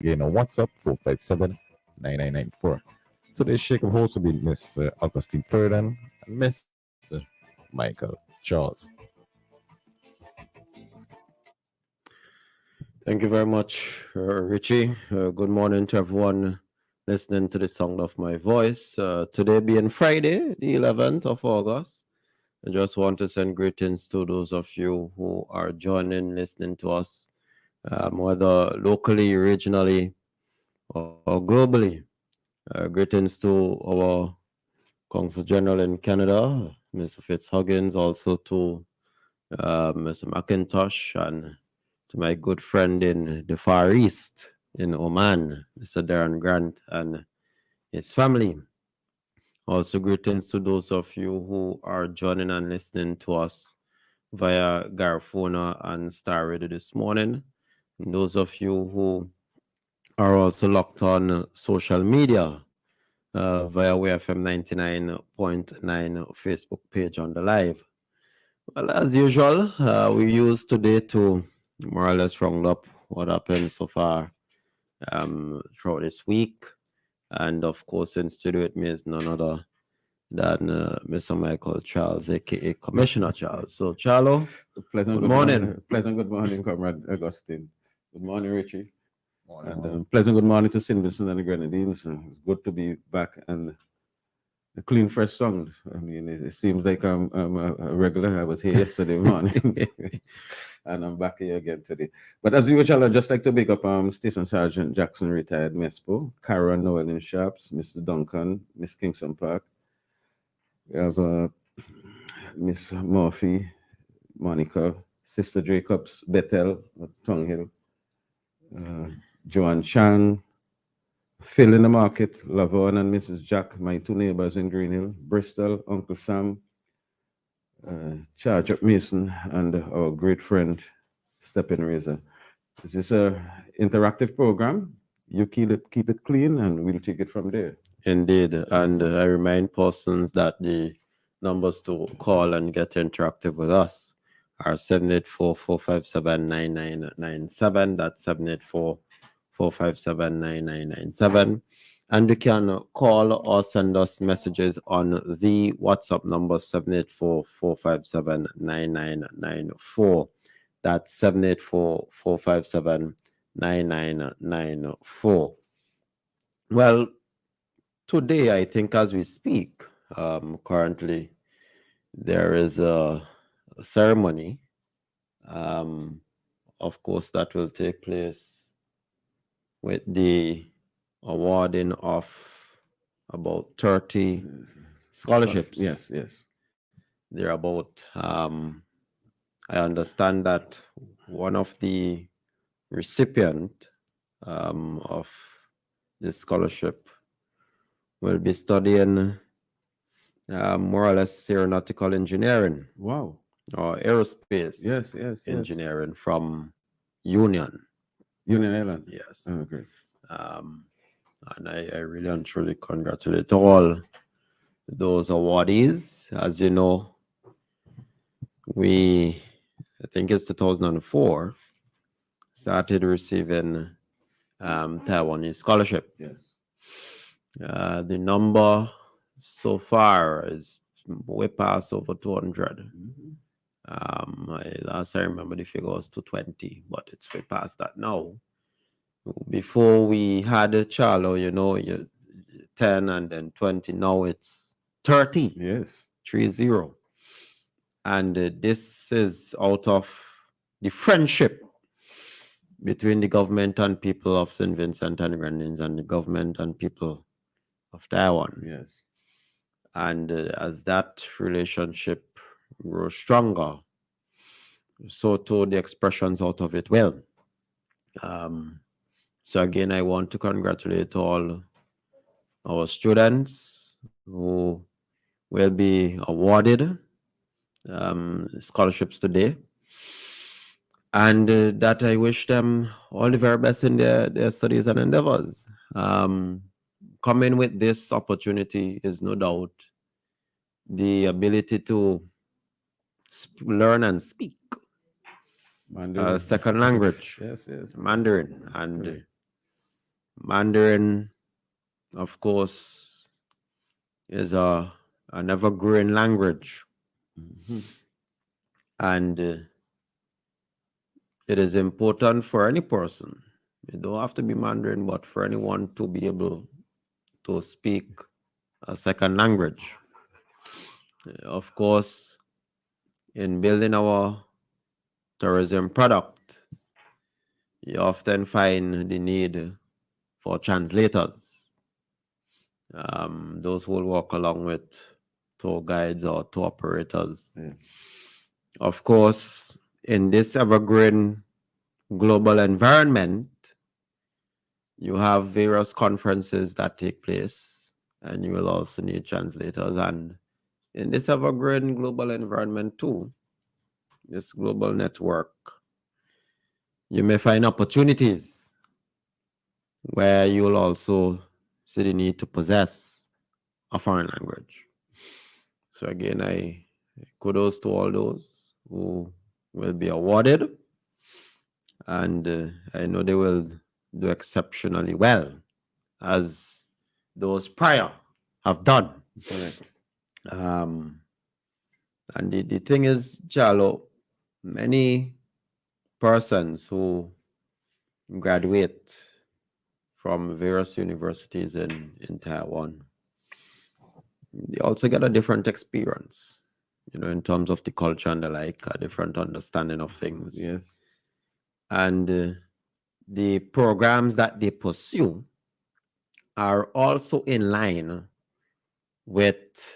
again on WhatsApp 457-9994. Today's Shakeup host will be Mr. Augustine Ferdinand and Mr. Michael Charles. Thank you very much, Richie. Good morning to everyone listening to the sound of my voice. Today being Friday, the 11th of August, I just want to send greetings to those of you who are joining, listening to us, whether locally, regionally, or globally. Greetings to our Consul General in Canada, Mr. Fitzhuggins, also to Mr. McIntosh, and to my good friend in the Far East, in Oman, Mr. Darren Grant and his family. Also, greetings to those of you who are joining and listening to us via Garifuna and Star Radio this morning. And those of you who are also locked on social media via WEFM 99.9 Facebook page on the live. Well, as usual, we use today to more or less round up what happened so far throughout this week. And of course, in studio with me is none other than Mr. Michael Charles, aka Commissioner Charles. So, Charlo, Pleasant good morning. Pleasant good morning, Comrade Augustine. Good morning, Richie. Morning, And morning. pleasant good morning to St. Vincent and the Grenadines. It's good to be back and a clean, fresh sound. I mean, it seems like I'm a regular. I was here yesterday morning, and I'm back here again today. But as usual, I'd just like to big up Station Sergeant Jackson, retired Mespo, Cara Noel in Sharps, Mr. Duncan, Miss Kingston Park. We have Miss Murphy, Monica, Sister Jacobs, Bethel, Tongue Hill, Joanne Chan, Phil in the market, Lavon and Mrs. Jack, my two neighbors in Green Hill, Bristol, Uncle Sam, Charge Up Mason, and our great friend, Stephen Razor. This is a interactive program. You keep it clean, and we'll take it from there. Indeed. And I remind persons that the numbers to call and get interactive with us are 784-457-9997. That's 784-457-9997. And you can call or send us messages on the WhatsApp number 784-457-9994. That's 784-457-9994. Well, today, I think as we speak, currently, there is a ceremony, of course, that will take place with the awarding of about 30 scholarships. Yes. They're about, I understand that one of the recipient of this scholarship will be studying more or less aeronautical engineering Wow. or aerospace Yes. engineering from Union. Union Island. Yes. Oh, great. And I really and truly congratulate all those awardees. As you know, I think it's 2004, started receiving Taiwanese scholarship. Yes. The number so far is way past over 200. Last I remember the figure was 220, but it's way past that now. Before we had a Charlo, you 10 and then 20. Now it's 30. Yes. 30. And this is out of the friendship between the government and people of St. Vincent and the Grenadines and the government and people of Taiwan. Yes. And as that relationship grows stronger, so too the expressions out of it will. So again, I want to congratulate all our students who will be awarded scholarships today. And that I wish them all the very best in their studies and endeavors. Coming with this opportunity is no doubt the ability to learn and speak Mandarin. second language. Yes. Mandarin. And Mandarin, of course, is an evergreen language. And it is important for any person. You don't have to be Mandarin, but for anyone to be able to speak a second language. Of course, in building our tourism product, you often find the need for translators. Those who will work along with tour guides or tour operators. Yes. Of course, in this evergreen global environment, you have various conferences that take place, and you will also need translators. And in this evergreen global environment too, this global network, you may find opportunities where you will also see the need to possess a foreign language. So again, I kudos to all those who will be awarded, and I know they will do exceptionally well, as those prior have done. Correct. And the thing is, Jalo, many persons who graduate from various universities in Taiwan, they also get a different experience, in terms of the culture and the like, a different understanding of things. Yes. And the programs that they pursue are also in line with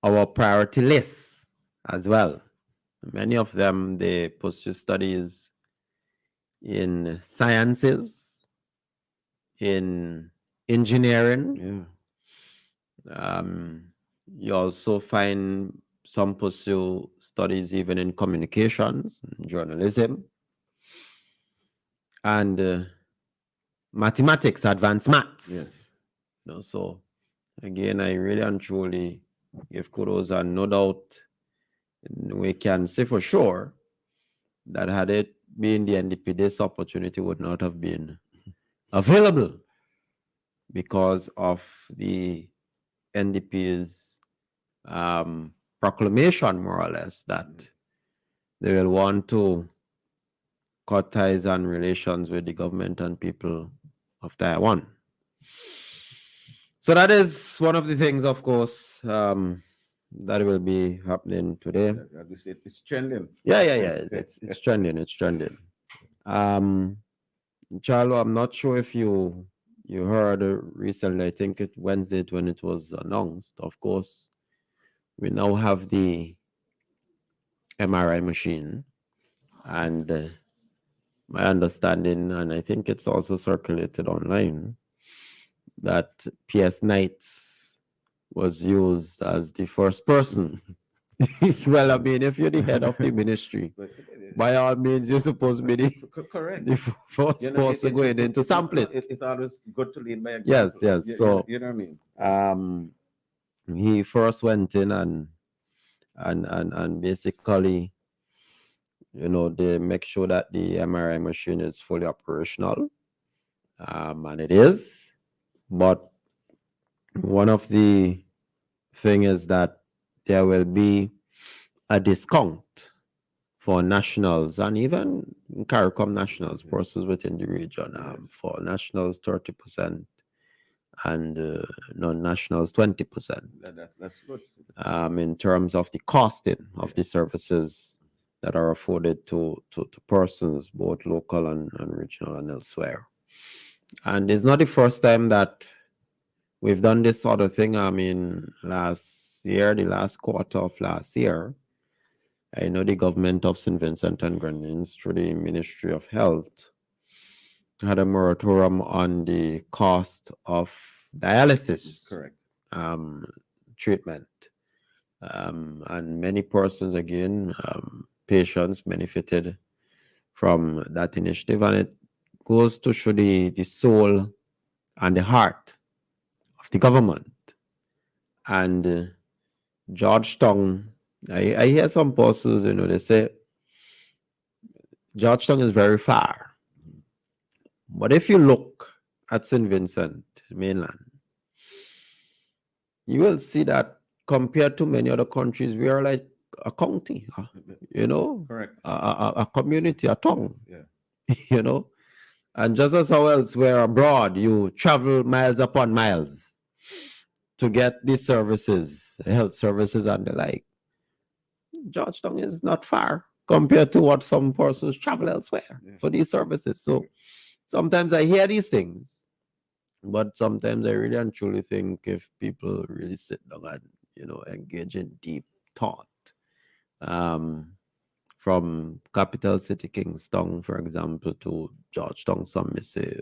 our priority lists as well. Many of them, they pursue studies in sciences, in engineering. Yeah. You also find some pursue studies even in communications, journalism, and mathematics, advanced maths. Yes. So again, I really and truly give kudos, and no doubt we can say for sure that had it been the NDP, this opportunity would not have been available because of the NDP's proclamation, more or less, that they will want to cut ties and relations with the government and people of Taiwan. So that is one of the things, of course, that will be happening today. As we said, it's trending. Yeah. It's trending. It's trending. Charlo, I'm not sure if you heard recently. I think it Wednesday when it was announced. Of course, we now have the MRI machine, and my understanding, and I think it's also circulated online, that PS Knights was used as the first person. Well, I mean, if you're the head of the ministry, by all means, you're supposed to be the Correct. first person going in to sample it. It's always good to lead by Yes. example. So, you know what I mean? He first went in and basically, they make sure that the MRI machine is fully operational, and it is. But one of the thing is that there will be a discount for nationals and even CARICOM nationals, persons within the region. For nationals, 30%, and non-nationals, 20%. That's good. In terms of the costing of the services that are afforded to persons, both local and regional and elsewhere. And it's not the first time that we've done this sort of thing. I mean, last year, the last quarter of last year, I know the government of St. Vincent and Grenadines, through the Ministry of Health, had a moratorium on the cost of dialysis. Correct. Treatment. And many persons, again, patients benefited from that initiative. And it goes to show the soul and the heart of the government. And Georgetown, I hear some persons, they say, Georgetown is very far. But if you look at St. Vincent, mainland, you will see that compared to many other countries, we are like a county, Correct. a community, a town, Yeah. And just as how else we're abroad, you travel miles upon miles to get these services, health services and the like. Georgetown is not far compared to what some persons travel elsewhere for these services. So sometimes I hear these things, but sometimes I really and truly think if people really sit down and engage in deep thought, from capital city Kingston, for example, to Georgetown, some may say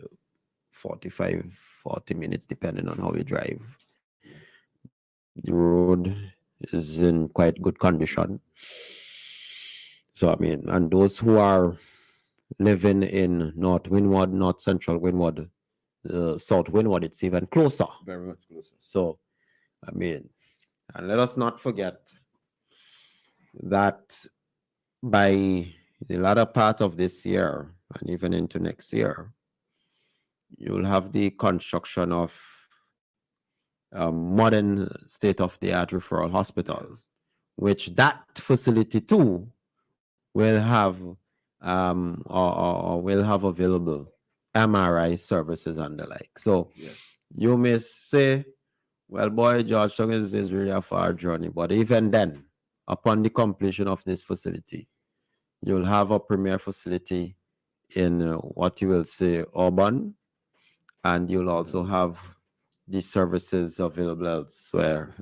40 minutes, depending on how you drive. The road is in quite good condition. So, I mean, and those who are living in North Windward, North Central Windward, South Windward, it's even closer. Very much closer. So, I mean, and let us not forget that by the latter part of this year and even into next year, you'll have the construction of a modern state-of-the-art referral hospital, which that facility too will have or will have available MRI services and the like. So you may say, well, boy, Georgetown is really a far journey. But even then, upon the completion of this facility, you'll have a premier facility in what you will say urban, and you'll also have the services available elsewhere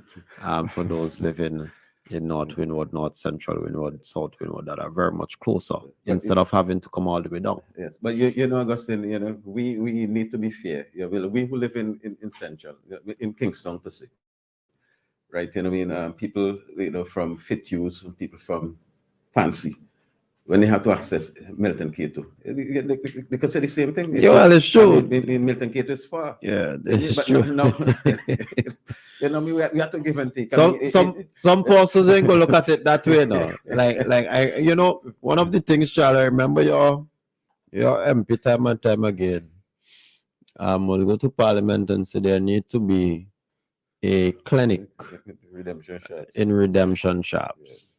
for those living in North Windward, North Central Windward, South Windward that are very much closer instead of having to come all the way down. Yes, but Augustine, we need to be fair. We who live in Central, in Kingston per se, right? People, from Fitzhugh, people from Fancy, when they have to access Milton Cato, they could say the same thing. Yeah, well, it's true. Milton Cato is far. Yeah, it's but true. No, we have to give and take. Some persons ain't gonna look at it that way now. One of the things, Charlie, I remember your MP time and time again. We'll go to Parliament and say there need to be a clinic in redemption shops. Yes.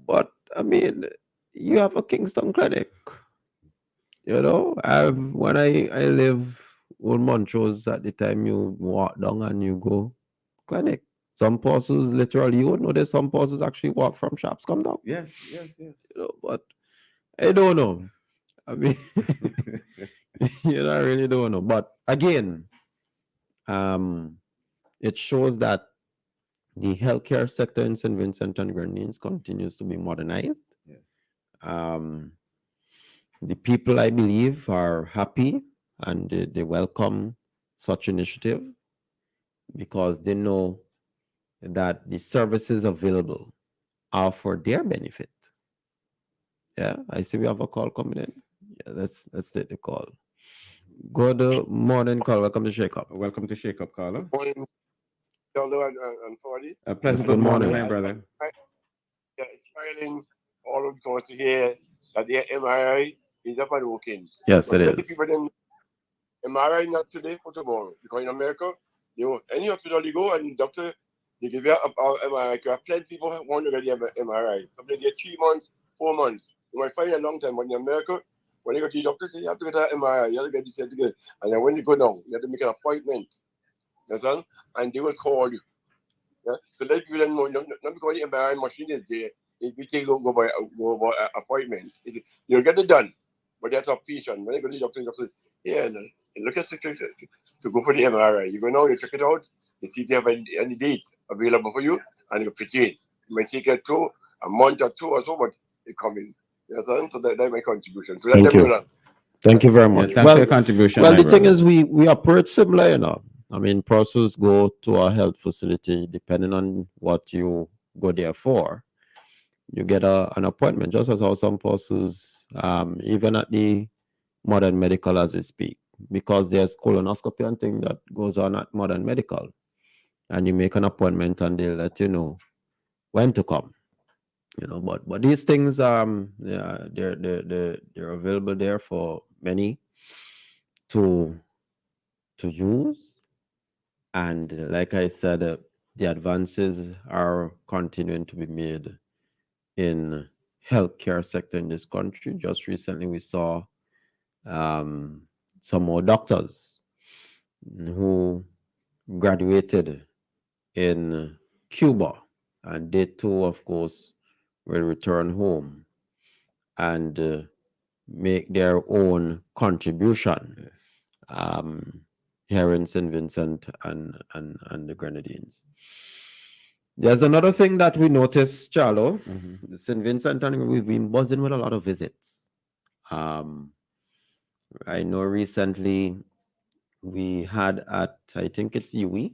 But I mean, you have a Kingston clinic. When I live on Montrose at the time, you walk down and you go clinic. Some persons literally, you would know there's some persons actually walk from shops, come down. Yes. But I don't know. I mean, I really don't know. But again, it shows that the healthcare sector in St. Vincent and Grenadines continues to be modernized. Yes. The people, I believe, are happy and they welcome such initiative because they know that the services available are for their benefit. Yeah, I see we have a call coming in. Yeah, let's take the call. Good morning, call. Welcome to Shakeup. Welcome to Shakeup, Carla. Good morning, Charlo and Fordy. Pleasant good good morning, morning. my brother. Yeah, it's smiling all of us to hear that the MRI is up and working. Yes, But it let the is. people then MRI not today for tomorrow. Because in America, any hospital you go and doctor, they give you a MRI. You have plenty of people who want to get the MRI. Some they get 3 months, 4 months. You might find it a long time, but in America, when you go to the doctor, say you have to get an MRI, you have to get this together. And then when you go down, you have to make an appointment. You understand? And they will call you. Yeah? So let people know, not because the MRI machine is there, if you take go by appointment, you'll get it done. But that's a patient. When you go to the doctor, say, yeah, no, look at to go for the MRI. You go now, you check it out, you see if they have any date available for you, and you fit in. It might take a month or 2 or so, but it come in. You understand? So that's my contribution. So Thank you. Thank you very Yeah, much. thanks for your contribution. Well, my the thing brother. is, we approach similar, I mean, persons go to a health facility depending on what you go there for. You get an appointment, just as how some persons, even at the modern medical as we speak, because there's colonoscopy and thing that goes on at modern medical, and you make an appointment and they'll let you know when to come. But these things, they're available there for many to to use. And like I said, the advances are continuing to be made in healthcare sector in this country. Just recently, we saw some more doctors who graduated in Cuba, and they too, of course, will return home and make their own contribution here in St. Vincent and the Grenadines. There's another thing that we noticed, Charlo. St. Vincent, and we've been buzzing with a lot of visits. I know recently we had at, I think it's UE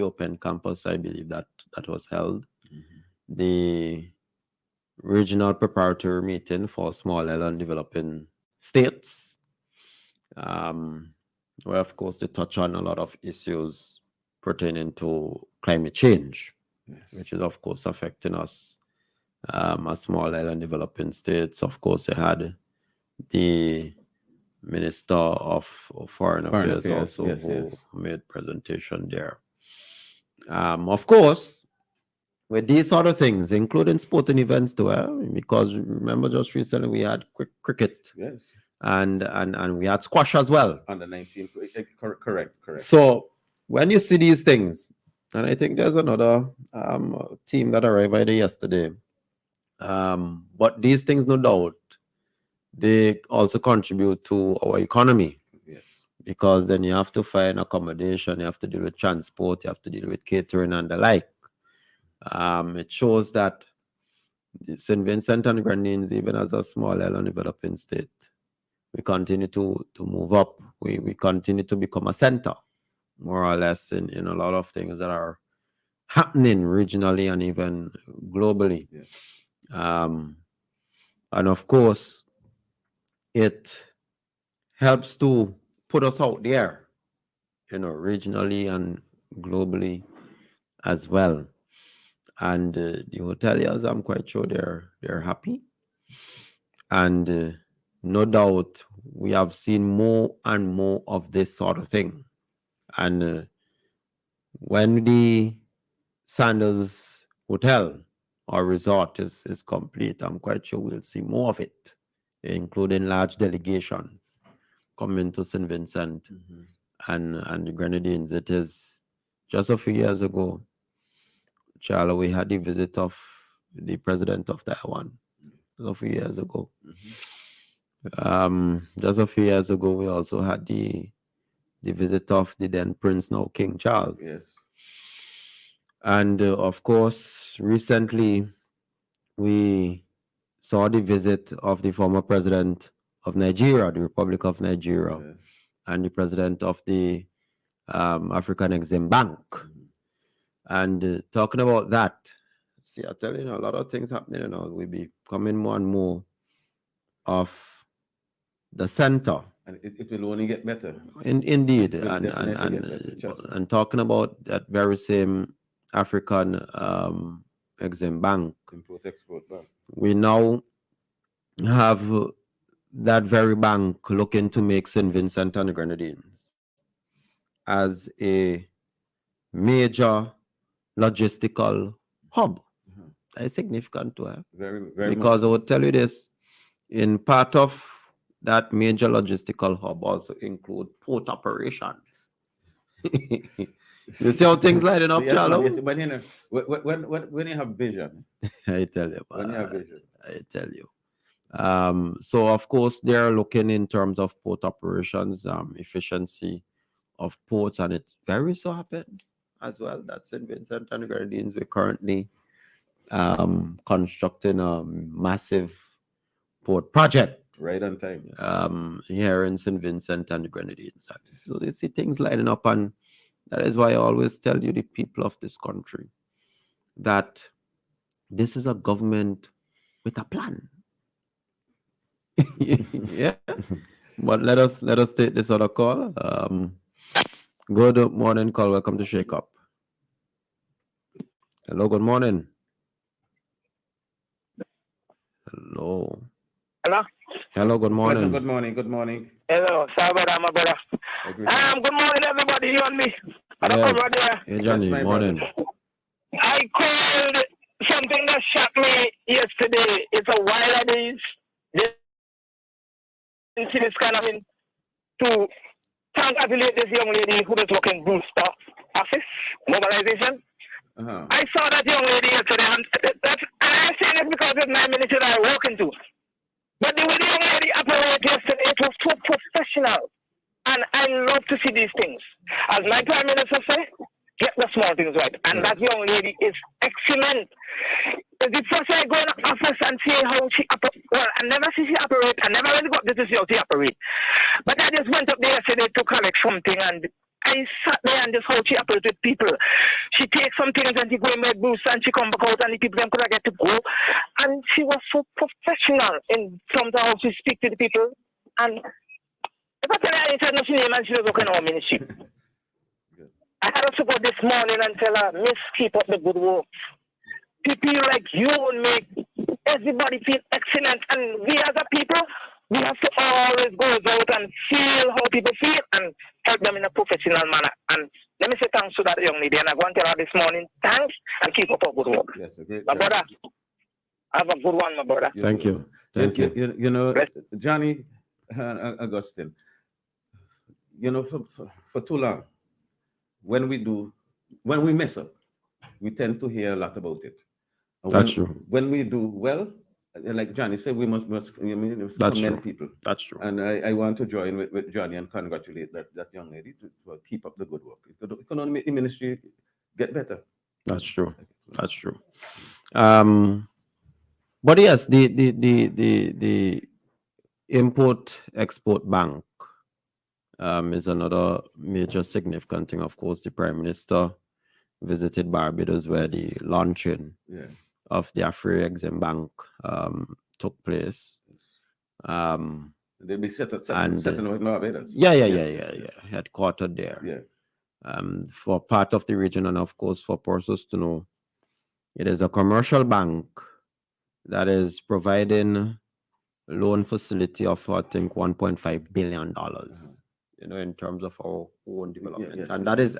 Open Campus, I believe that was held. The regional preparatory meeting for small island developing states, where of course they touch on a lot of issues pertaining to climate change, which is of course affecting us as small island developing states. Of course, they had the Minister of Foreign Affairs also who made presentation there. Of course, with these sort of things, including sporting events too, because remember just recently we had cricket, and we had squash as well. Under 19, correct. So when you see these things, and I think there's another team that arrived either yesterday, but these things, no doubt, they also contribute to our economy. Because then you have to find accommodation, you have to deal with transport, you have to deal with catering and the like. It shows that St. Vincent and Grenadines, even as a small island developing state, we continue to move up. We continue to become a center, more or less, in a lot of things that are happening regionally and even globally. And of course, it helps to put us out there, regionally and globally as well. And the hoteliers, I'm quite sure they're happy. And no doubt we have seen more and more of this sort of thing. And when the Sandals Hotel or resort is complete, I'm quite sure we'll see more of it, including large delegations coming to St. Vincent and the Grenadines. It is just a few years ago, Charlie, we had the visit of the president of Taiwan. Just a few years ago. Just a few years ago, we also had the visit of the then Prince, now King Charles. And of course, recently we saw the visit of the former president of Nigeria, the Republic of Nigeria, and the president of the African Exim Bank. And talking about that, see, I tell you, a lot of things happening, we'll be coming more and more of the center. And it will only get better. Indeed. And talking about that very same African Exim Bank, Import-Export Bank, we now have that very bank looking to make St. Vincent and the Grenadines as a major logistical hub. That is significant to have. Very, very because much. I would tell you this, in part of that major logistical hub also include port operations. You see how things lighting up, Charlo? Yes, but when you have vision, I tell you, when you have vision, I tell you. So of course they're looking in terms of port operations, efficiency of ports, and it's very so happened as well. That's St. Vincent and the Grenadines. We're currently constructing a massive port project right on time. Here in St. Vincent and the Grenadines. So you see things lighting up, and that is why I always tell you, the people of this country, that this is a government with a plan. Yeah. But let us take this other call. Good morning, call. Welcome to Shakeup. Hello, good morning. Hello. Hello. Hello, good morning. Good morning. Good morning. Hello, sorry about that, my brother. Good morning, everybody. You and me. Yes. Hey, Johnny, Yes, my morning. brother. I called something that shocked me yesterday. It's a while of these. This is kind of to congratulate this young lady who is working Brewster office, mobilization. Uh-huh. I saw that young lady yesterday, and I'm saying it because it's my ministry that I work into. But the way the young lady operated yesterday, it was so professional. And I love to see these things. As my Prime Minister said, get the small things right. And that young lady is excellent. It's the first time I go in the office and see how she operates. Well, I never see she operate. I never really got to see how she operate. But I just went up there yesterday to collect something, and I sat there and just how she operates with people. She takes some things and she go in my booth and she come back out and the people them could get to go. And she was so professional in terms of how she speaks to the people. And if I tell her I said nothing name and she was working on our ministry. I had to go this morning and tell her, Miss, keep up the good work. People like you will make everybody feel excellent. And we as a people, we have to always go out and feel how people feel and help them in a professional manner. And let me say thanks to that young lady. And I want to tell her this morning, thanks, and keep up our good work. Yes, great. My brother, have a good one, my brother. Thank you. Thank you. You know, Johnny and Augustine, you know, for too long, when we mess up, we tend to hear a lot about it. And That's true. When we do well, like Johnny said, we must commend people. That's true. And I want to join with Johnny and congratulate that young lady to keep up the good work. It can only make the ministry get better. That's true. That's true. But yes, the Import-Export Bank is another major significant thing. Of course, the Prime Minister visited Barbados where the launching of the Afri-Exim Bank took place. They'll be setting up in Barbados. Yeah. Headquartered there. Yeah. For part of the region, and of course for persons to know, it is a commercial bank that is providing loan facility of I think $1.5 billion. You know, in terms of our own development, and that is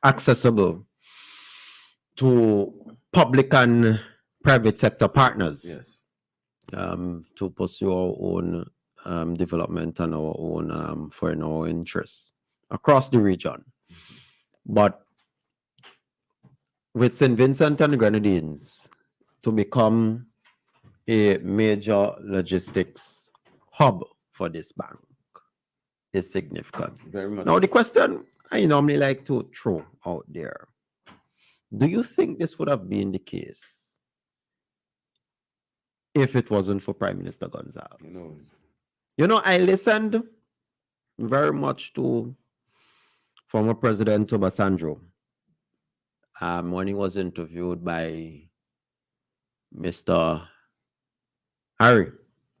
accessible to public and private sector partners to pursue our own development and our own foreign our interests across the region. But with St. Vincent and the Grenadines to become a major logistics hub for this bank is significant. Very much. Now, the question I normally like to throw out there, do you think this would have been the case if it wasn't for Prime Minister Gonzalez? You know, I listened very much to former President Obasanjo when he was interviewed by Mr. Harry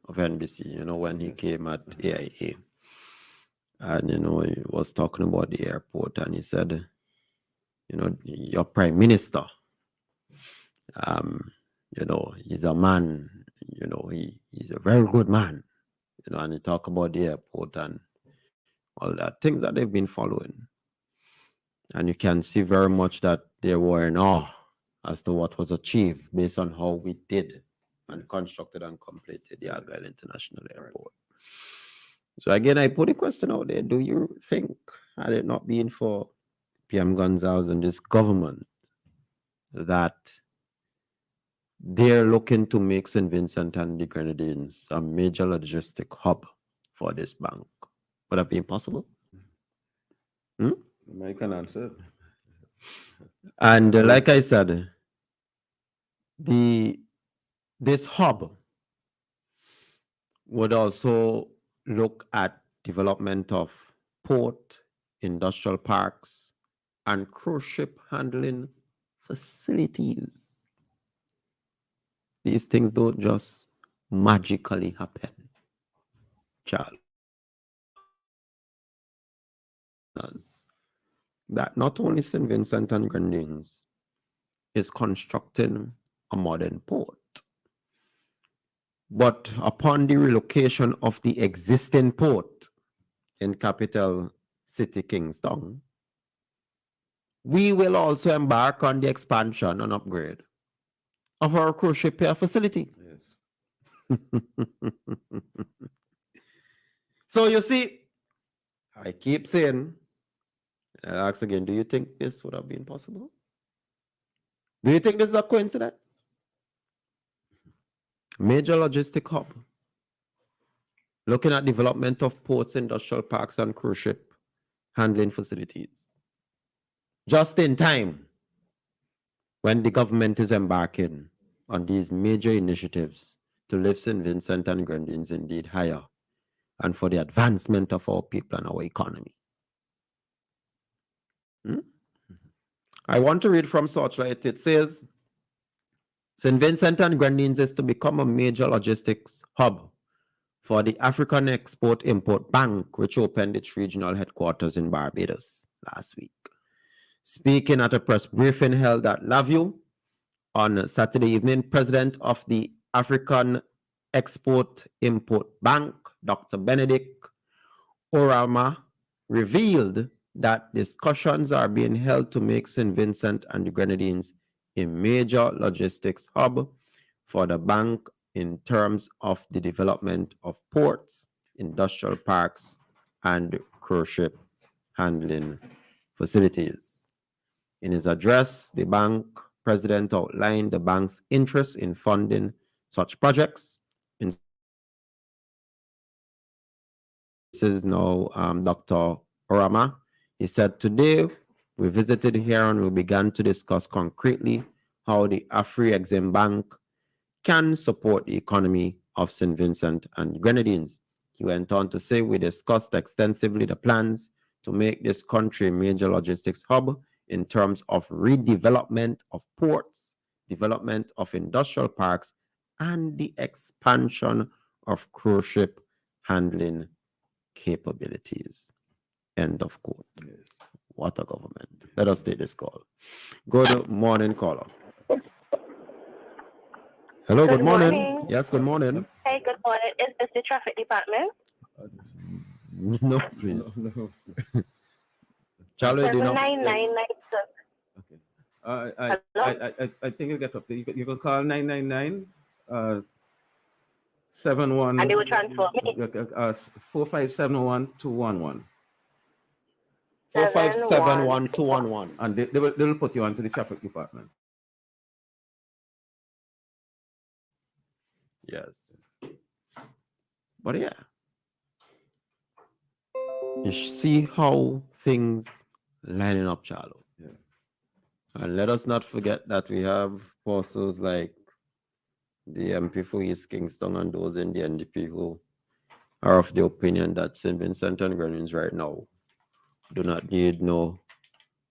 of NBC, you know, when he came at AIA. And, you know, he was talking about the airport and he said, you know, your Prime Minister, you know, he's a man, you know, he's a very good man, you know, and he talked about the airport and all that, things that they've been following. And you can see very much that they were in awe as to what was achieved based on how we did and constructed and completed the Argyle International Airport. So again, I put a question out there. Do you think, had it not been for PM Gonzalez and this government, that they're looking to make St. Vincent and the Grenadines a major logistic hub for this bank, would have been possible? I can answer. And like I said, this hub would also look at development of port, industrial parks, and cruise ship handling facilities. These things don't just magically happen, Charles. That not only St. Vincent and Grenadines is constructing a modern port, But upon the relocation of the existing port in capital city Kingston, we will also embark on the expansion and upgrade of our cruise ship pier facility. Yes. So you see, I keep saying, I ask again, do you think this would have been possible? Do you think this is a coincidence? Major logistic hub. Looking at development of ports, industrial parks, and cruise ship handling facilities. Just in time when the government is embarking on these major initiatives to lift St. Vincent and Grenadines indeed higher and for the advancement of our people and our economy. I want to read from Searchlight. It says, St. Vincent and Grenadines is to become a major logistics hub for the African Export-Import Bank, which opened its regional headquarters in Barbados last week. Speaking at a press briefing held at Laview on Saturday evening, President of the African Export-Import Bank, Dr. Benedict Orama, revealed that discussions are being held to make St. Vincent and the Grenadines a major logistics hub for the bank in terms of the development of ports, industrial parks, and cruise ship handling facilities. In his address, the bank president outlined the bank's interest in funding such projects. This is now Dr. Orama. He said, today we visited here and we began to discuss concretely how the Afri-Exim Bank can support the economy of St. Vincent and Grenadines. He went on to say, we discussed extensively the plans to make this country a major logistics hub in terms of redevelopment of ports, development of industrial parks, and the expansion of cruise ship handling capabilities. End of quote. Yes. What a government. Let us take this call. Good morning, caller. Hello, good morning. Yes, good morning. Hey, good morning. Is this the traffic department? No, please. No. Charlie, do not. 7997. Okay. I think you'll get up there. You can call 999 71. And they will transfer me. 4571 211. 4571 211. And they will put you onto the traffic department. Yes. But yeah. You see how things lining up, Charlo. Yeah. And let us not forget that we have posters like the MP for East Kingston and those in the NDP who are of the opinion that St. Vincent and Grenadines right now do not need no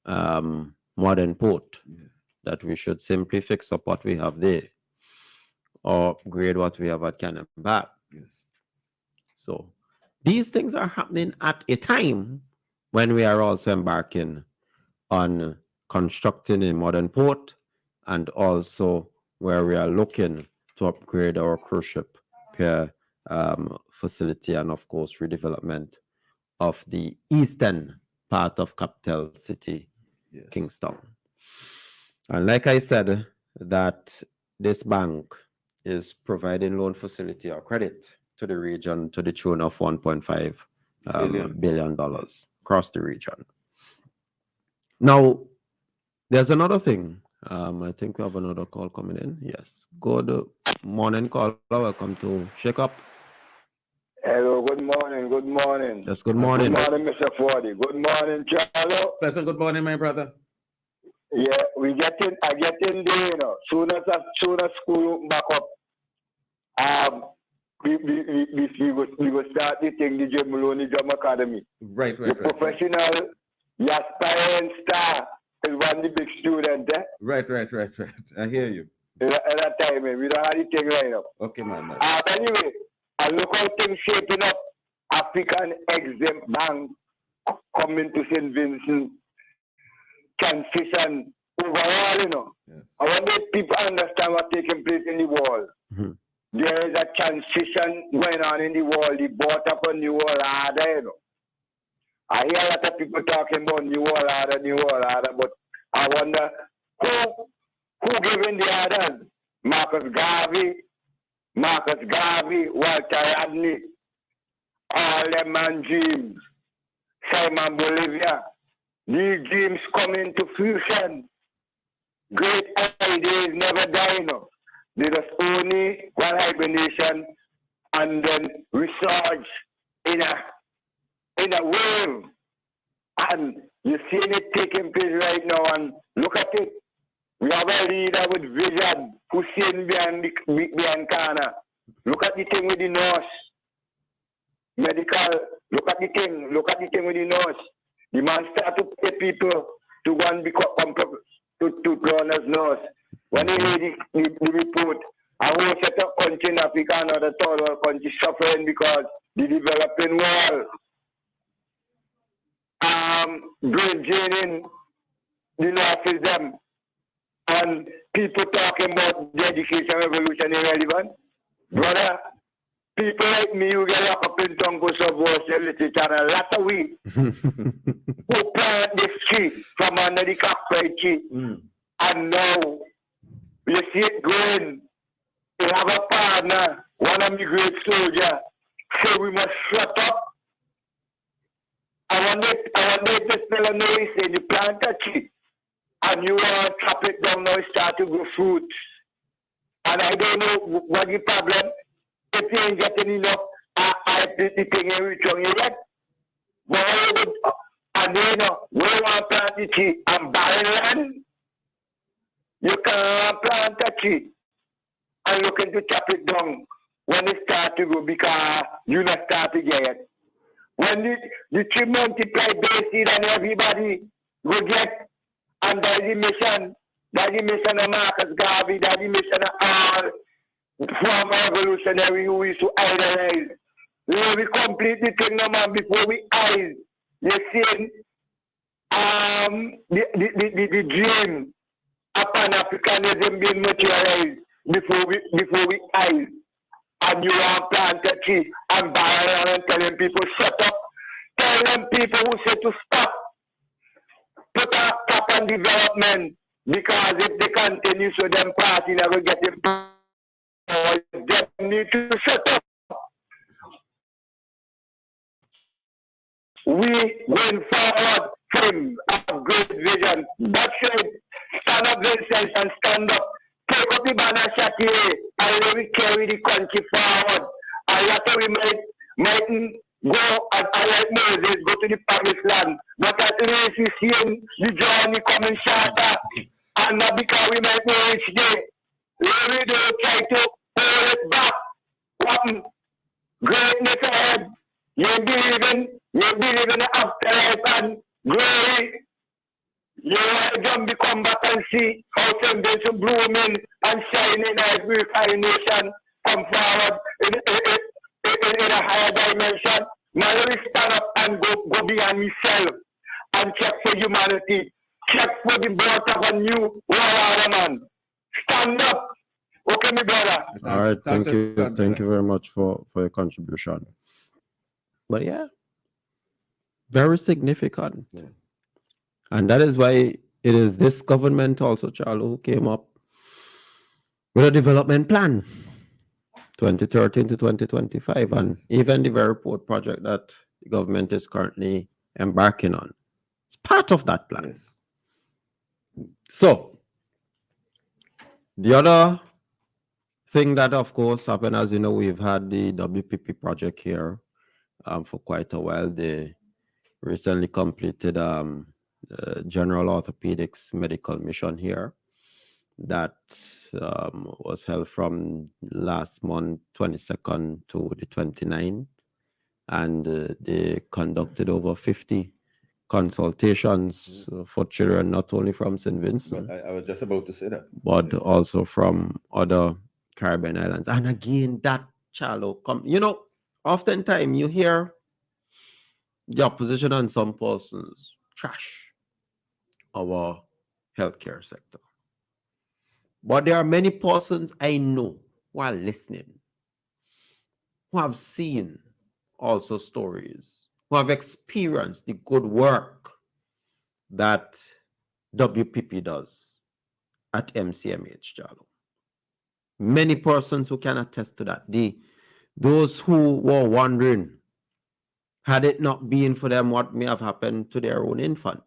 modern port, that we should simply fix up what we have there or upgrade what we have at Cannon Back. Yes. So these things are happening at a time when we are also embarking on constructing a modern port and also where we are looking to upgrade our cruise ship pier facility and of course redevelopment of the eastern part of capital city, Yes. Kingston. And like I said, that this bank is providing loan facility or credit to the region to the tune of $1.5 billion across the region. Now, there's another thing. I think we have another call coming in. Yes. Good morning, caller. Welcome to Shakeup. Hello, good morning, good morning. Yes, good morning. Good morning, Mr. Fordy. Good morning, Charlo. Pleasant good morning, my brother. Yeah, I get in there, you know. Soon as school back up, we will start the thing, the Jim Maloney Drum Academy. Right. The professional, the aspiring star is one of the big students, eh? Right. I hear you. At that time, we don't have the thing right now. Okay, man. Anyway, and look how things shaping up. African Exempt Bank coming to St. Vincent, transition overall, you know. Yes. I want to make people understand what's taking place in the world. Mm-hmm. there is a transition going on in the world. They bought up a new world order, you know. I hear a lot of people talking about new world order, but I wonder who giving the orders? Marcus Garvey, Walter Rodney, all them man James, Simon Bolivia. These dreams come into fruition. Great ideas never die, you know. They just only one hibernation and then resurge in a wave. And you see it taking place right now, and look at it. We have a leader with vision, Hussein behind corner. Look at the thing with the nurse. Medical, look at the thing with the nurse. The man start to pay people to go and become to run as nurse. When they hear the report, a whole set of country in Africa and other third world countries suffering because the developing world draining the north is them. And people talking about the education revolution irrelevant. Brother, people like me who get locked up in Tongo Subway literature and a lot of we who plant this tree from under the cockroach tree. And now you see it growing. You have a partner, one of the great soldiers, say we must shut up. I wonder if this fellow knows he said you plant a tree and you want to chop it down now, it start to grow fruits. And I don't know what the problem. If you ain't getting enough, I the thing in return you get. But and you know, we want to plant the tree and barren land. You can't plant a tree and looking to chop it down when it start to grow because you not start to get it. When the tree multiply base seed and everybody go get, and that's the mission of Marcus Garvey, that's the mission of all former revolutionary who is to idolize. We complete the thing now, man, before we eyes. You see, the dream of Pan-Africanism being materialized before we eyes. And you want to plant a tree and buy around and telling people shut up. Tell them people who say to stop. Put a cap on development because if they continue so them party never get it. They need to shut up. We going forward from a great vision. That should stand up themselves and stand up. Take up the banner shot here and let me carry the country forward. And later we might go and like Moses go to the promised land. But at least we see the journey coming shorter. And not because we might not reach there. Let me do try to hold it back. What greatness ahead. You believe in the afterlife and glory. You want to become back and see how something to blooming and shining as purified nation come forward in a higher dimension. Now let me stand up and go beyond myself and check for humanity. Check for the birth of a new world order, man. Stand up. Okay, my brother. All right, thank you very much for your contribution. But yeah, very significant. Yeah. And that is why it is this government also, Charles, who came up with a development plan, 2013 to 2025, and even the very port project that the government is currently embarking on. It's part of that plan. Yes. So, the other thing that, of course, happened, as you know, we've had the WPP project here for quite a while. They recently completed General Orthopedics Medical Mission here that was held from last month, 22nd to the 29th. And they conducted over 50 consultations for children, not only from St. Vincent. I was just about to say that. But also from other Caribbean islands. And again, that Charlo, oftentimes you hear the opposition and some persons trash our healthcare sector. But there are many persons I know who are listening who have seen also stories, who have experienced the good work that WPP does at MCMH, Jalo. Many persons who can attest to that. Those who were wondering, had it not been for them, what may have happened to their own infant,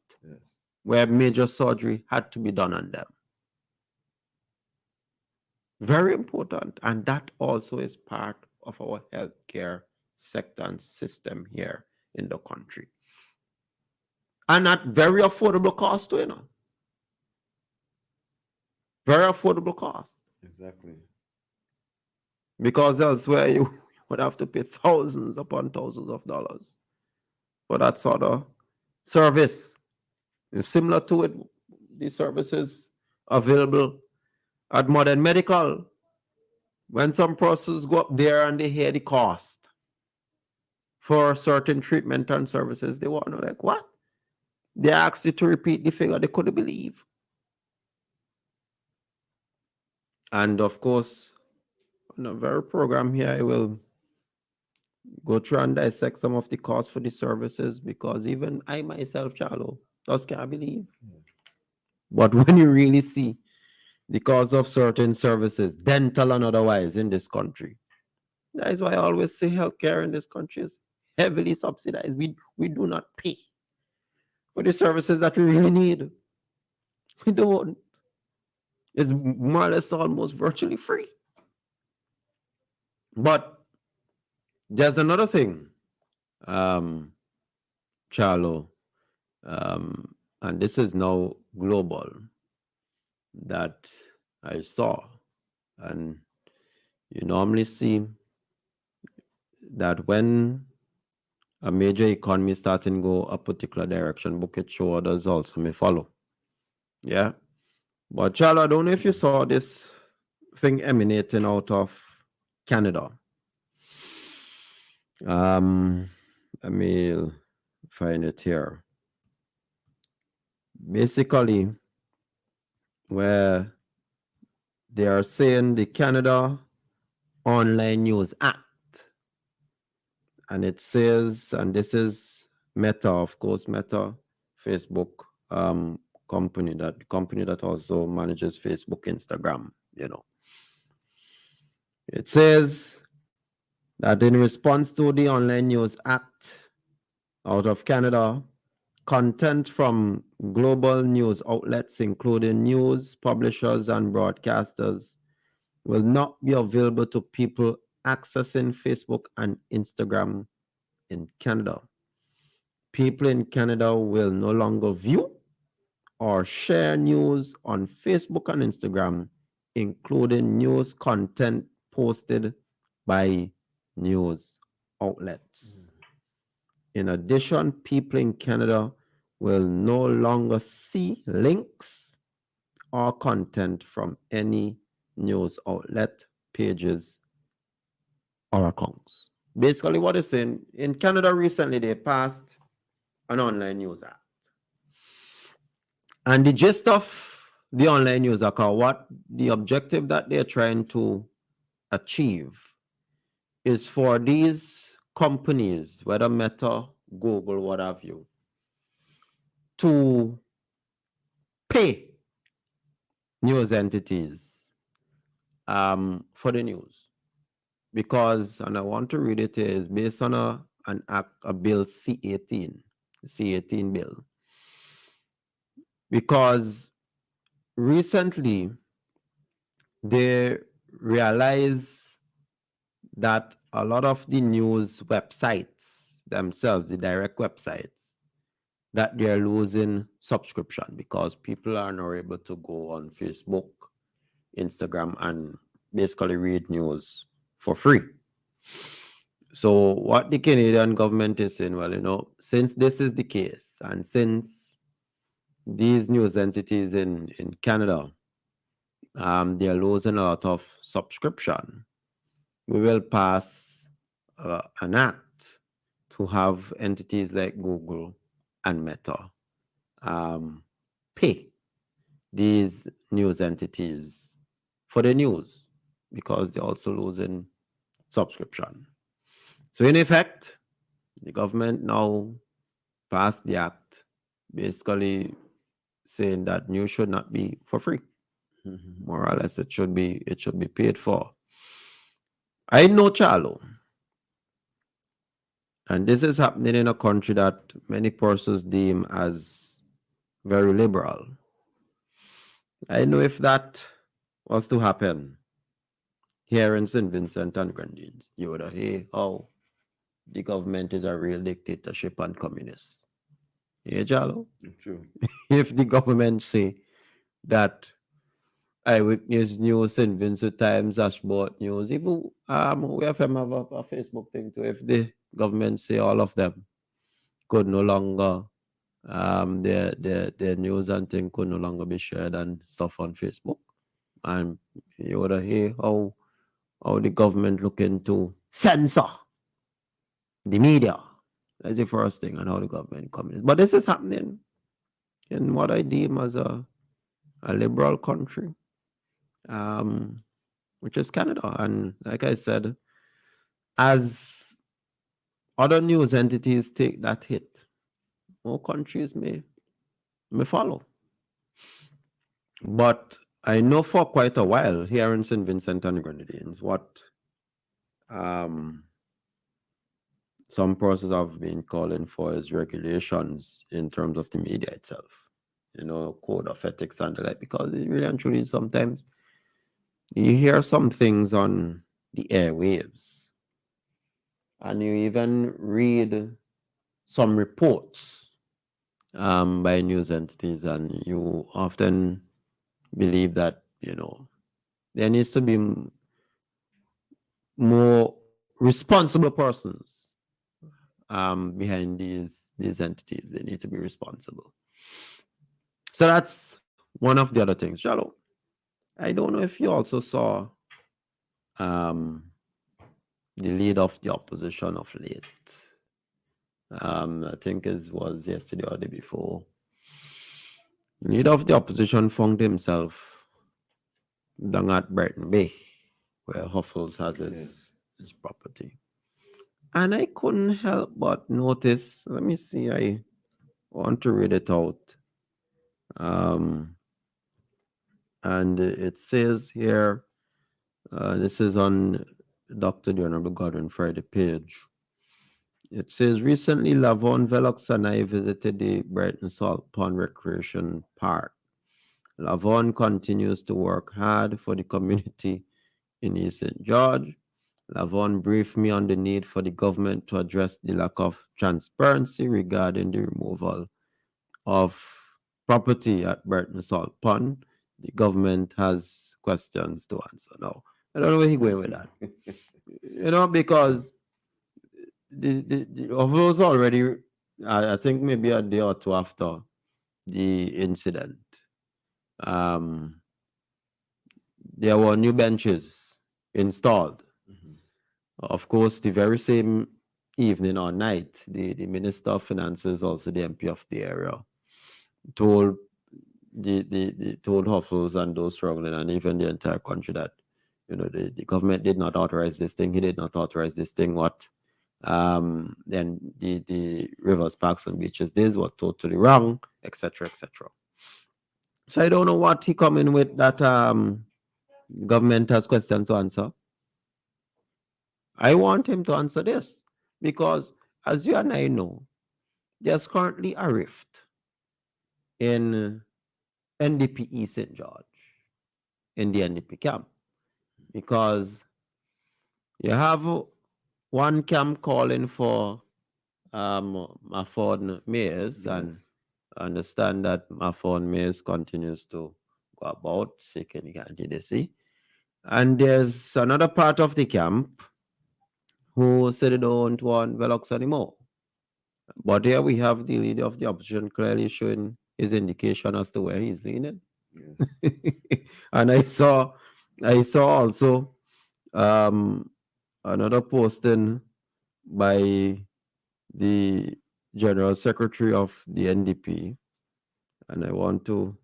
where major surgery had to be done on them. Very important. And that also is part of our healthcare sector and system here in the country. And at very affordable cost, you know. Very affordable cost. Exactly. Because elsewhere you would have to pay thousands upon thousands of dollars for that sort of service. It's similar to it, the services available at Modern Medical. When some persons go up there and they hear the cost for certain treatment and services, they want to know, like, what? They asked you to repeat the figure they couldn't believe. And of course, on the very program here, I will go through and dissect some of the costs for the services, because even I myself, Charlo, just can't believe. But when you really see the cost of certain services, dental and otherwise, in this country, that is why I always say healthcare in this country is heavily subsidized. We do not pay for the services that we really need. We don't. It's more or less almost virtually free. But there's another thing, Charlo, and this is now global, that I saw. And you normally see that when a major economy starts to go a particular direction, bucket show others also may follow. Yeah. But Charlo, I don't know if you saw this thing emanating out of Canada. Let me find it here. Basically, where they are saying the Canada Online News Act, and it says, and this is Meta, of course, Meta, Facebook company that also manages Facebook, Instagram, you know. It says that in response to the Online News Act out of Canada, content from global news outlets, including news publishers and broadcasters, will not be available to people accessing Facebook and Instagram in Canada. People in Canada will no longer view or share news on Facebook and Instagram, including news content posted by news outlets. In addition, people in Canada will no longer see links or content from any news outlet pages or accounts. Basically, what it's saying, in Canada recently, they passed an online news act. And the gist of the online news act, what the objective that they're trying to achieve, is for these companies, whether Meta, Google, what have you, to pay news entities for the news. Because, and I want to read it here, is based on an act, a bill C18 bill. Because recently they realized that a lot of the news websites themselves, the direct websites, that they're losing subscription because people are not able to go on Facebook, Instagram, and basically read news for free. So what the Canadian government is saying, well, you know, since this is the case, and since these news entities in Canada, they are losing a lot of subscription, we will pass an act to have entities like Google and Meta pay these news entities for the news, because they're also losing subscription. So in effect, the government now passed the act basically saying that news should not be for free. More or less, it should be paid for. I know, Charlo, and this is happening in a country that many persons deem as very liberal. I know if that was to happen here in St. Vincent and Grenadines, you would have heard how the government is a real dictatorship and communist. Yeah, Jalo? True. If the government say that Eyewitness News, St. Vincent Times, Ashboard News, even WEFM have a Facebook thing too. If the government say all of them could no longer, their news and thing could no longer be shared and stuff on Facebook, and you would hear how the government looking to censor the media. That's the first thing, and how the government coming. But this is happening in what I deem as a liberal country, which is Canada. And like I said, as other news entities take that hit, more countries may follow. But I know for quite a while here in St. Vincent and Grenadines, what some persons have been calling for is regulations in terms of the media itself. Code of ethics and the like, because it really and truly sometimes you hear some things on the airwaves and you even read some reports by news entities, and you often believe that there needs to be more responsible persons behind these entities. They need to be responsible. So that's one of the other things. Jalo, I don't know if you also saw the leader of the opposition of late. I think it was yesterday or the day before. The leader of the opposition found himself down at Brighton Bay, where Huffles has his property. And I couldn't help but notice, let me see, I want to read it out. And it says here, this is on Dr. the Honorable Godwin Friday page. It says, recently Lavon, Velox and I visited the Brighton Salt Pond Recreation Park. Lavon continues to work hard for the community in East St. George. Lavon briefed me on the need for the government to address the lack of transparency regarding the removal of property at Brighton Salt Pond. The government has questions to answer. Now, I don't know where he's going with that. Because the was already, I think maybe a day or two after the incident, there were new benches installed. Of course, the very same evening or night, the Minister of Finances, also the MP of the area, told told Huffles and those surrounding, and even the entire country, that the government did not authorize this thing. He did not authorize this thing. What? Then the rivers, parks, and beaches, these were totally wrong, etc., etc. So I don't know what he coming with that government has questions to answer. I want him to answer this, because as you and I know, there's currently a rift in NDP East St. George, in the NDP camp, because you have one camp calling for Mafford Mayors, and understand that Mafford Mayors continues to go about seeking candidacy. And there's another part of the camp who said they don't want Velox anymore. But here we have the leader of the opposition clearly showing his indication as to where he's leaning. Yes. And I saw also another posting by the General Secretary of the NDP, and I want to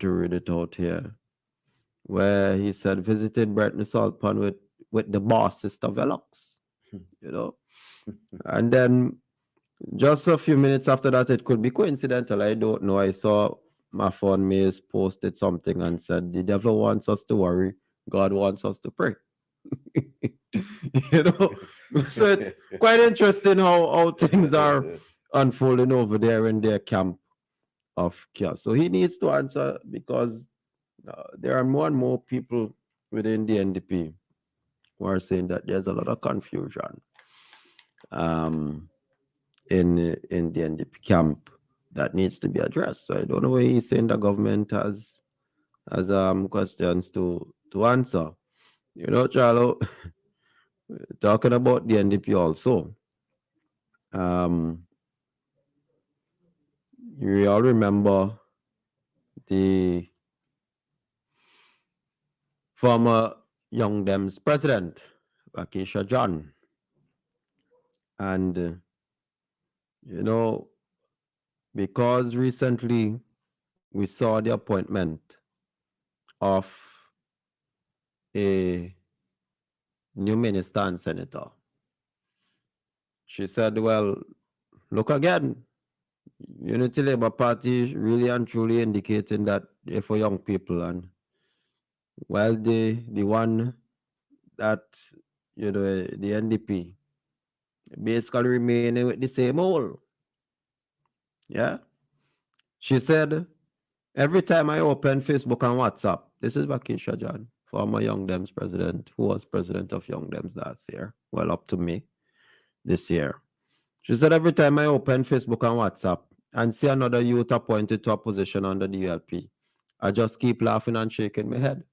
read it out here, where he said visited Brighton Salt Pond with the boss, Sister Velox. And then just a few minutes after that, it could be coincidental, I don't know, I saw Mafon Mays posted something and said, the devil wants us to worry, God wants us to pray. You know, so it's quite interesting how things are unfolding over there in their camp of chaos. So he needs to answer, because there are more and more people within the NDP who are saying that there's a lot of confusion in the NDP camp that needs to be addressed. So I don't know where he's saying the government has questions to answer. You know, Charlo, talking about the NDP also. You all remember the former Young Dems president, Akisha John. And, you know, because recently we saw the appointment of a new minister and senator, she said, well, look again, Unity Labour Party really and truly indicating that they're for young people. And while the one that, you know, the NDP basically remaining with the same old. Yeah. She said, every time I open Facebook and WhatsApp, this is Vakisha John, former Young Dems president, who was president of Young Dems last year, well, up to May this year. She said, every time I open Facebook and WhatsApp and see another youth appointed to a position under the ULP, I just keep laughing and shaking my head.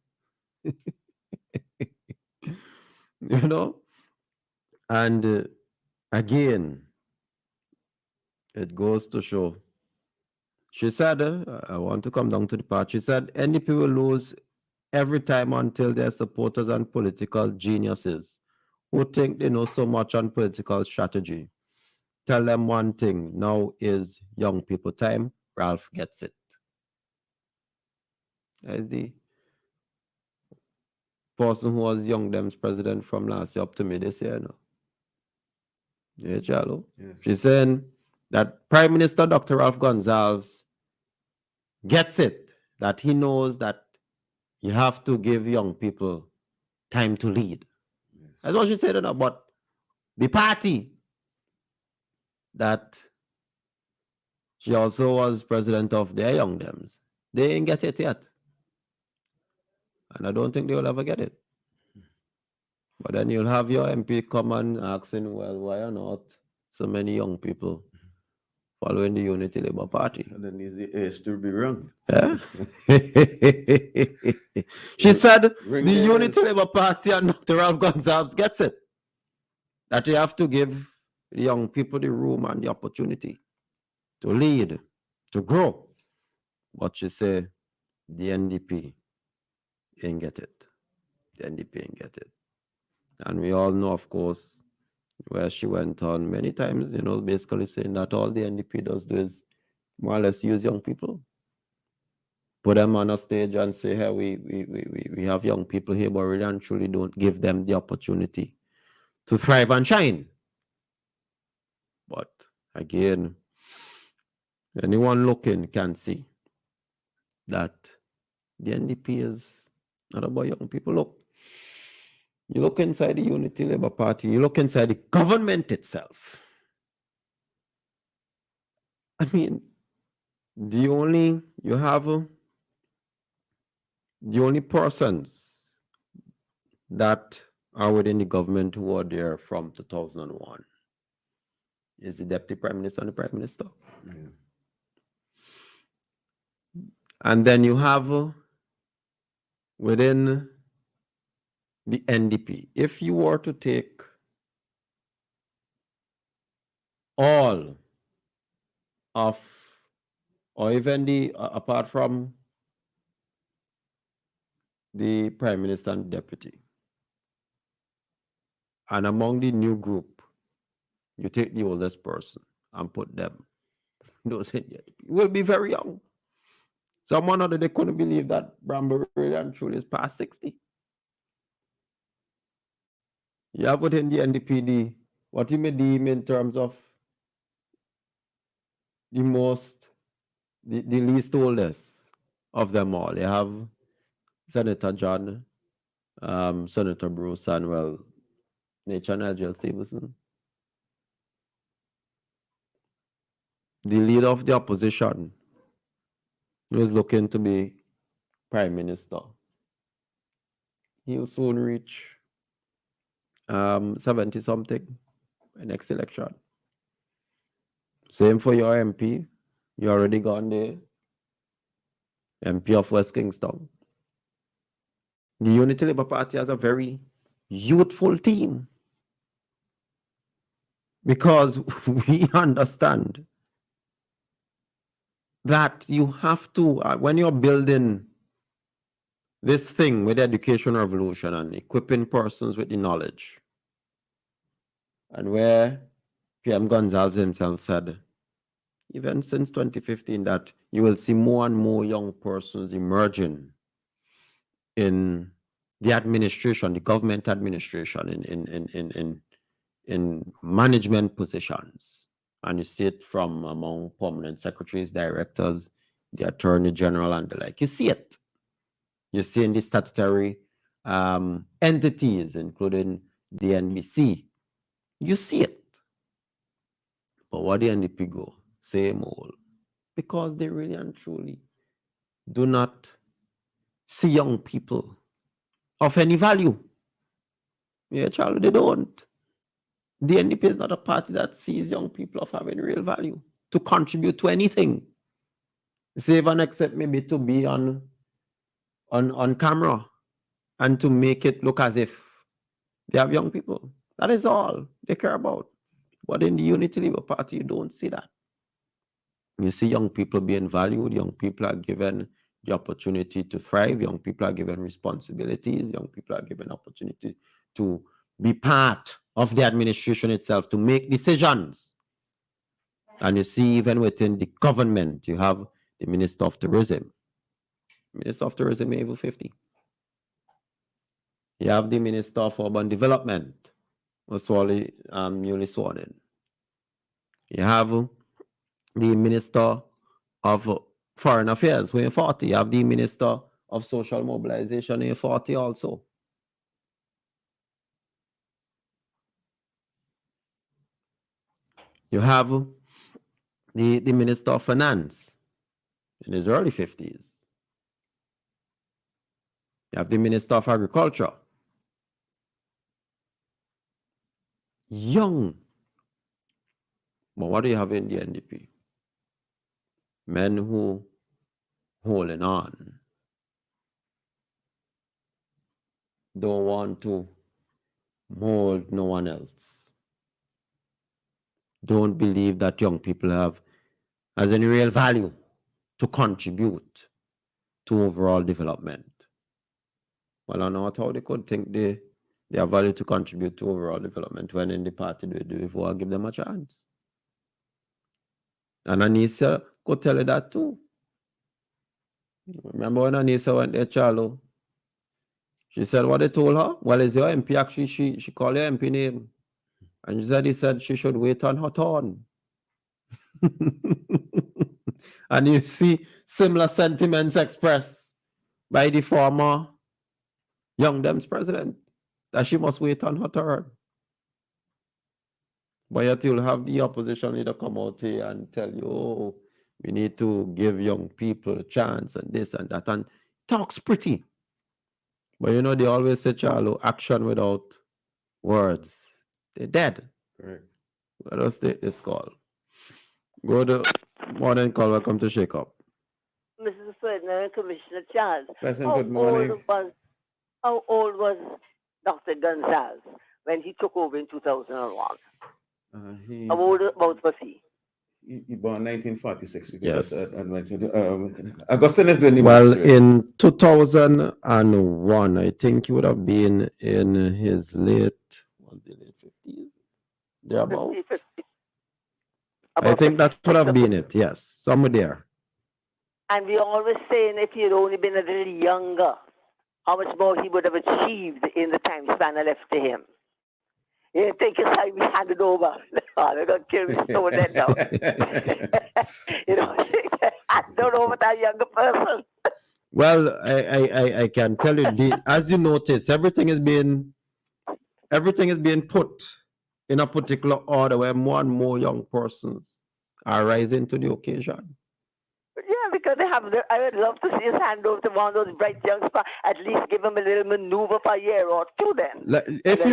You know? And again, it goes to show. She said, I want to come down to the part. She said, NDP will lose every time until their supporters and political geniuses who think they know so much on political strategy tell them one thing, now is young people time. Ralph gets it. As the person who was Young Dems president from last year up to me this year now. Yeah, Charlo. Yes. She's saying that Prime Minister Dr. Ralph Gonsalves gets it, that he knows that you have to give young people time to lead. Yes. That's what she said about the party that she also was president of their Young Dems. They ain't get it yet. And I don't think they will ever get it. But then you'll have your MP come and asking, well, why are not so many young people following the Unity Labour Party? And then is the age to be wrong. Yeah. She said Ring the the Unity Labour Party and Dr. Ralph Gonsalves gets it. That you have to give the young people the room and the opportunity to lead, to grow. But she said the NDP ain't get it. The NDP ain't get it. And we all know, of course, where she went on many times, you know, basically saying that all the NDP does do is more or less use young people. Put them on a stage and say, hey, we have young people here, but really and truly don't give them the opportunity to thrive and shine. But again, anyone looking can see that the NDP is not about young people. Look, you look inside the Unity Labour Party, you look inside the government itself. I mean, the only persons that are within the government who are there from 2001 is the Deputy Prime Minister and the Prime Minister. Yeah. And then you have within the NDP, if you were to take all of, or even the, apart from the Prime Minister and Deputy, and among the new group, you take the oldest person and put them, those in the NDP will be very young. Someone other they couldn't believe that Bramble really and truly is past 60. You have within the NDP what you may deem in terms of the least oldest of them all. You have Senator John, Senator Bruce, and well, Nature Nigel Stevenson. The leader of the opposition, who is looking to be Prime Minister, he'll soon reach 70 something by next election. Same for your MP. You already gone there. MP of West Kingston. The Unity Labour Party has a very youthful team because we understand that you have to, when you're building this thing with the education revolution and equipping persons with the knowledge, and where PM Gonzalez himself said, even since 2015, that you will see more and more young persons emerging in the administration, the government administration, in management positions. And you see it from among permanent secretaries, directors, the attorney general, and the like. You see it. You see in the statutory entities, including the NBC. You see it. But what the NDP go? Same old. Because they really and truly do not see young people of any value. Yeah, Charlie, they don't. The NDP is not a party that sees young people of having real value to contribute to anything. Save and except maybe to be on camera and to make it look as if they have young people. That is all they care about. But in the Unity Labour Party, you don't see that. You see young people being valued, young people are given the opportunity to thrive, young people are given responsibilities, young people are given opportunity to be part of the administration itself, to make decisions. And you see, even within the government, you have the Minister of Tourism. Minister of Tourism, able 50. You have the Minister of Urban Development, was newly sworn in. You have the Minister of Foreign Affairs, who are 40. You have the Minister of Social Mobilization, who are 40 also. You have the Minister of Finance in his early 50s. You have the Minister of Agriculture. Young. But what do you have in the NDP? Men who holding on. Don't want to mold no one else. Don't believe that young people has any real value to contribute to overall development. Well, I know how they could think they have value to contribute to overall development when in the party they do before I give them a chance. And Anissa could tell you that too. Remember when Anissa went there, Charlo? She said what they told her? Well, is your MP actually, she called your MP name. And he said she should wait on her turn. And you see similar sentiments expressed by the former Young Dems president, that she must wait on her turn. But yet you'll have the opposition leader come out here and tell you, oh, we need to give young people a chance and this and that, and talks pretty. But you know, they always say, Charlo, action without words, they're dead. Correct. Let us take this call. Go to morning call. Welcome to Shakeup. Mrs. Ferdinand, Commissioner Charles. Pleasant good morning. How old was Dr. Gonzalez when he took over in 2001? How old about was he? He born 1946. Yes. Augustine is doing the Well, maths, right? in 2001, I think he would have been in his late 50s. Thereabout. 50. I think that would have been it, yes. Somewhere there. And we always saying if he had only been a little younger, how much more he would have achieved in the time span left to him. You take your time, we hand it over. They're going to kill me stone that down. You know, hand it over to that younger person. Well, I can tell you, as you notice, everything is being put in a particular order where more and more young persons are rising to the occasion. Yeah, because they have. I would love to see us hand over to one of those bright youngsters. At least give them a little maneuver for a year or two. Then, If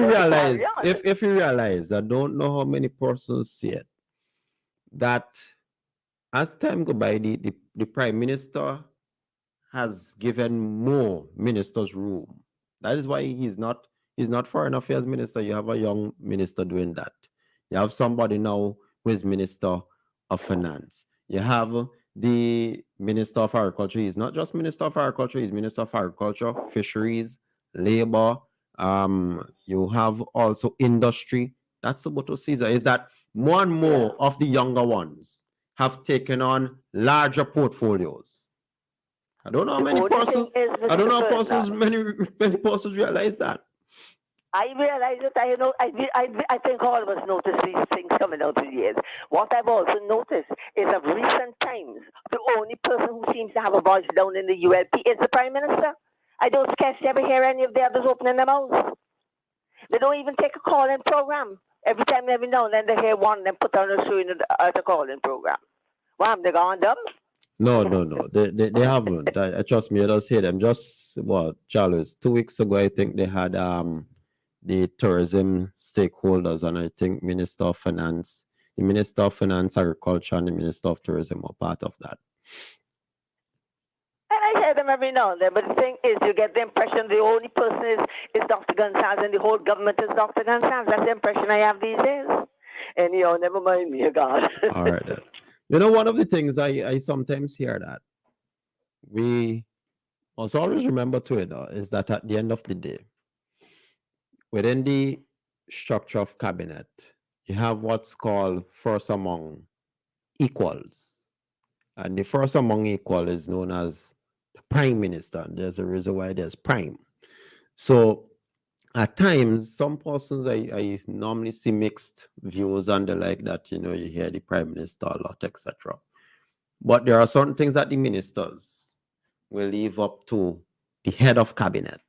you realize, I don't know how many persons see it, that as time go by, the prime minister has given more ministers room. That is why he's not foreign affairs minister. You have a young minister doing that. You have somebody now who is minister of finance. You have the minister of agriculture. He's not just minister of agriculture. He's minister of agriculture, fisheries, labor. You have also industry. That's about to Caesar. Is that more and more of the younger ones have taken on larger portfolios. I don't know how many persons. I don't know how persons many persons realize that. I realize it. I think all of us notice these things coming out of the years. What I've also noticed is of recent times, the only person who seems to have a voice down in the ULP is the Prime Minister. I don't scarcely ever hear any of the others opening their mouths. They don't even take a call-in program. Every now and then they hear one and then put on a show in the call-in program. Wow, they gone dumb? No. They haven't. I trust me, I just hear them. Just Charles, 2 weeks ago, I think they had the tourism stakeholders, and I think the Minister of Finance, Agriculture, and the Minister of Tourism were part of that. And I hear them every now and then, but the thing is, you get the impression the only person is Dr. Gonsalves and the whole government is Dr. Gonsalves. That's the impression I have these days. And, never mind me, God. All right. Then. One of the things I sometimes hear that we must always remember is that at the end of the day, within the structure of cabinet, you have what's called first among equals. And the first among equal is known as the Prime Minister. And there's a reason why there's Prime. So at times, some persons I normally see mixed views and the like that, you hear the Prime Minister a lot, etc. But there are certain things that the ministers will leave up to the head of cabinet,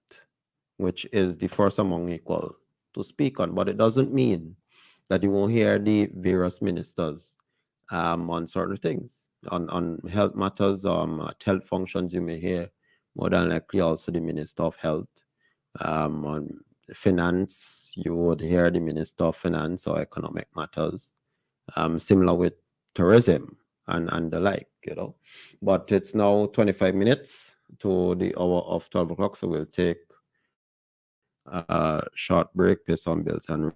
which is the first among equal, to speak on. But it doesn't mean that you won't hear the various ministers on certain things. On health matters, at health functions, you may hear more than likely also the Minister of Health. On finance, you would hear the Minister of Finance or Economic Matters. Similar with tourism and the like, But it's now 25 minutes to the hour of 12 o'clock, so we'll take a short break, pay some bills, and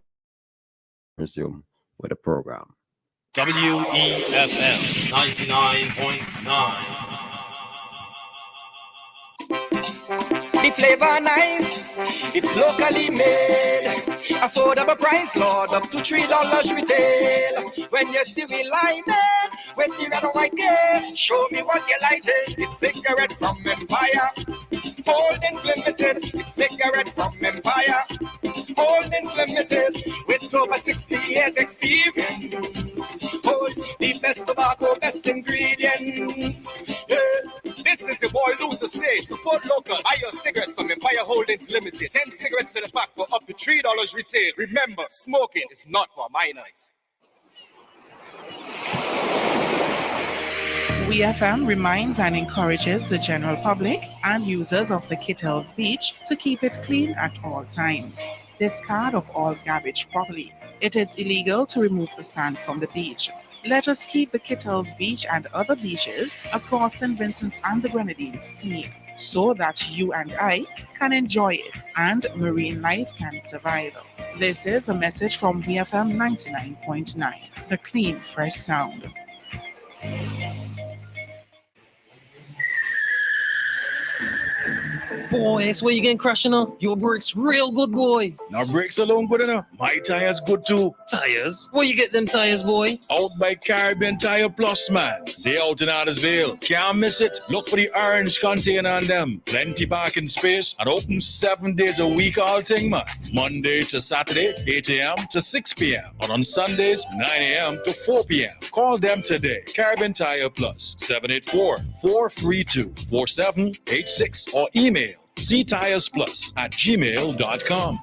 resume with the program. WEFM 99.9. The flavor nice, it's locally made. Affordable price, Lord, up to $3 retail. When you see we line it, when you got a white case, show me what you like it. It's cigarette from Empire, Holdings Limited. It's cigarette from Empire, Holdings Limited. With over 60 years experience, hold the best tobacco, best ingredients. Yeah. This is your boy Luther say, support local, buy your cigarettes from Empire Holdings Limited. 10 cigarettes in a pack for up to $3 retail. Remember, smoking is not for minors. WEFM reminds and encourages the general public and users of the Kittles Beach to keep it clean at all times. Discard of all garbage properly. It is illegal to remove the sand from the beach. Let us keep the Kittles Beach and other beaches across St. Vincent and the Grenadines clean, so that you and I can enjoy it and marine life can survive. This is a message from WEFM 99.9, the clean, fresh sound. Boy, that's where you getting crushed, you know? Your brakes real good, boy. Now brakes alone good enough. My tires good too. Tires? Where you get them tires, boy? Out by Caribbean Tire Plus, man. They out in Ardersville. Can't miss it. Look for the orange container on them. Plenty parking space and open 7 days a week all thing, man. Monday to Saturday, 8 a.m. to 6 p.m. And on Sundays, 9 a.m. to 4 p.m. Call them today. Caribbean Tire Plus, 784-432-4786 or email ctiresplus@gmail.com.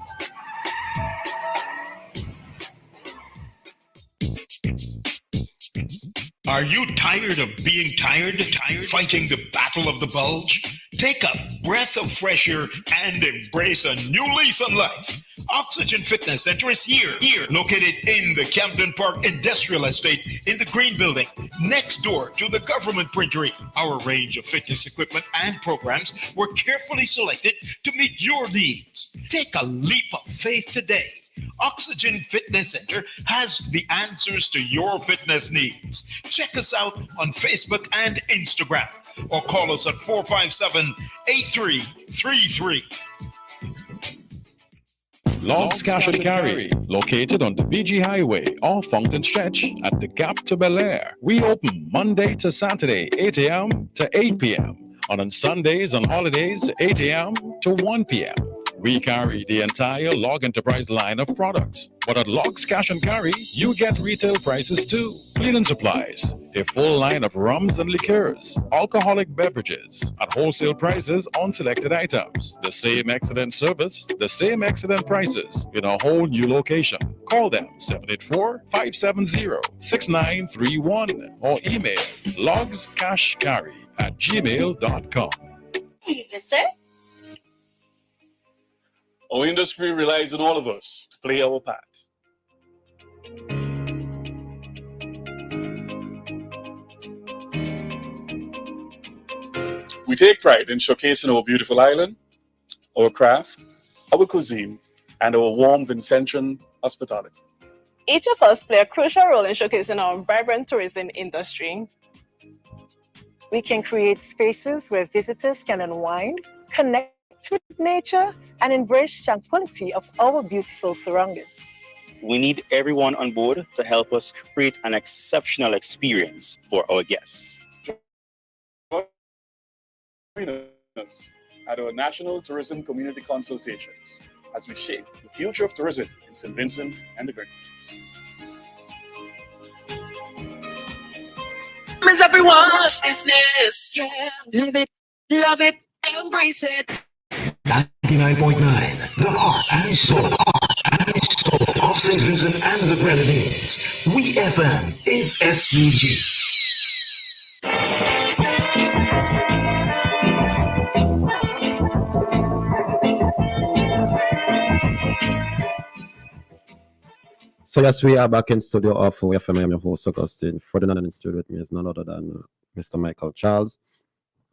Are you tired of being tired? Fighting the battle of the bulge? Take a breath of fresh air and embrace a new lease on life. Oxygen Fitness Center is here, located in the Camden Park Industrial Estate in the Green Building, next door to the government printery. Our range of fitness equipment and programs were carefully selected to meet your needs. Take a leap of faith today. Oxygen Fitness Center has the answers to your fitness needs. Check us out on Facebook and Instagram or call us at 457-8333. Logs Cash and Carry, located on the VG Highway off Fountain Stretch at the Gap to Bel Air. We open Monday to Saturday, 8 a.m. to 8 p.m. And on Sundays and holidays, 8 a.m. to 1 p.m. We carry the entire Log Enterprise line of products. But at Logs Cash and Carry, you get retail prices too. Cleaning supplies, a full line of rums and liqueurs, alcoholic beverages, at wholesale prices on selected items. The same excellent service, the same excellent prices in a whole new location. Call them 784-570-6931 or email logscashcarry@gmail.com. Yes, sir. Our industry relies on all of us to play our part. We take pride in showcasing our beautiful island, our craft, our cuisine, and our warm Vincentian hospitality. Each of us play a crucial role in showcasing our vibrant tourism industry. We can create spaces where visitors can unwind, connect with nature, and embrace tranquility of our beautiful surroundings. We need everyone on board to help us create an exceptional experience for our guests. Join us at our National Tourism Community Consultations as we shape the future of tourism in St. Vincent and the Grenadines. It's everyone's business, yeah. Live it, love it, embrace it. 99.9, the heart and soul of St. Vincent and the Grenadines. WEFM is SGG. So yes, we are back in studio of WEFM. I am your host, Augustine. Ferdinand, in studio with me is none other than Mr. Michael Charles.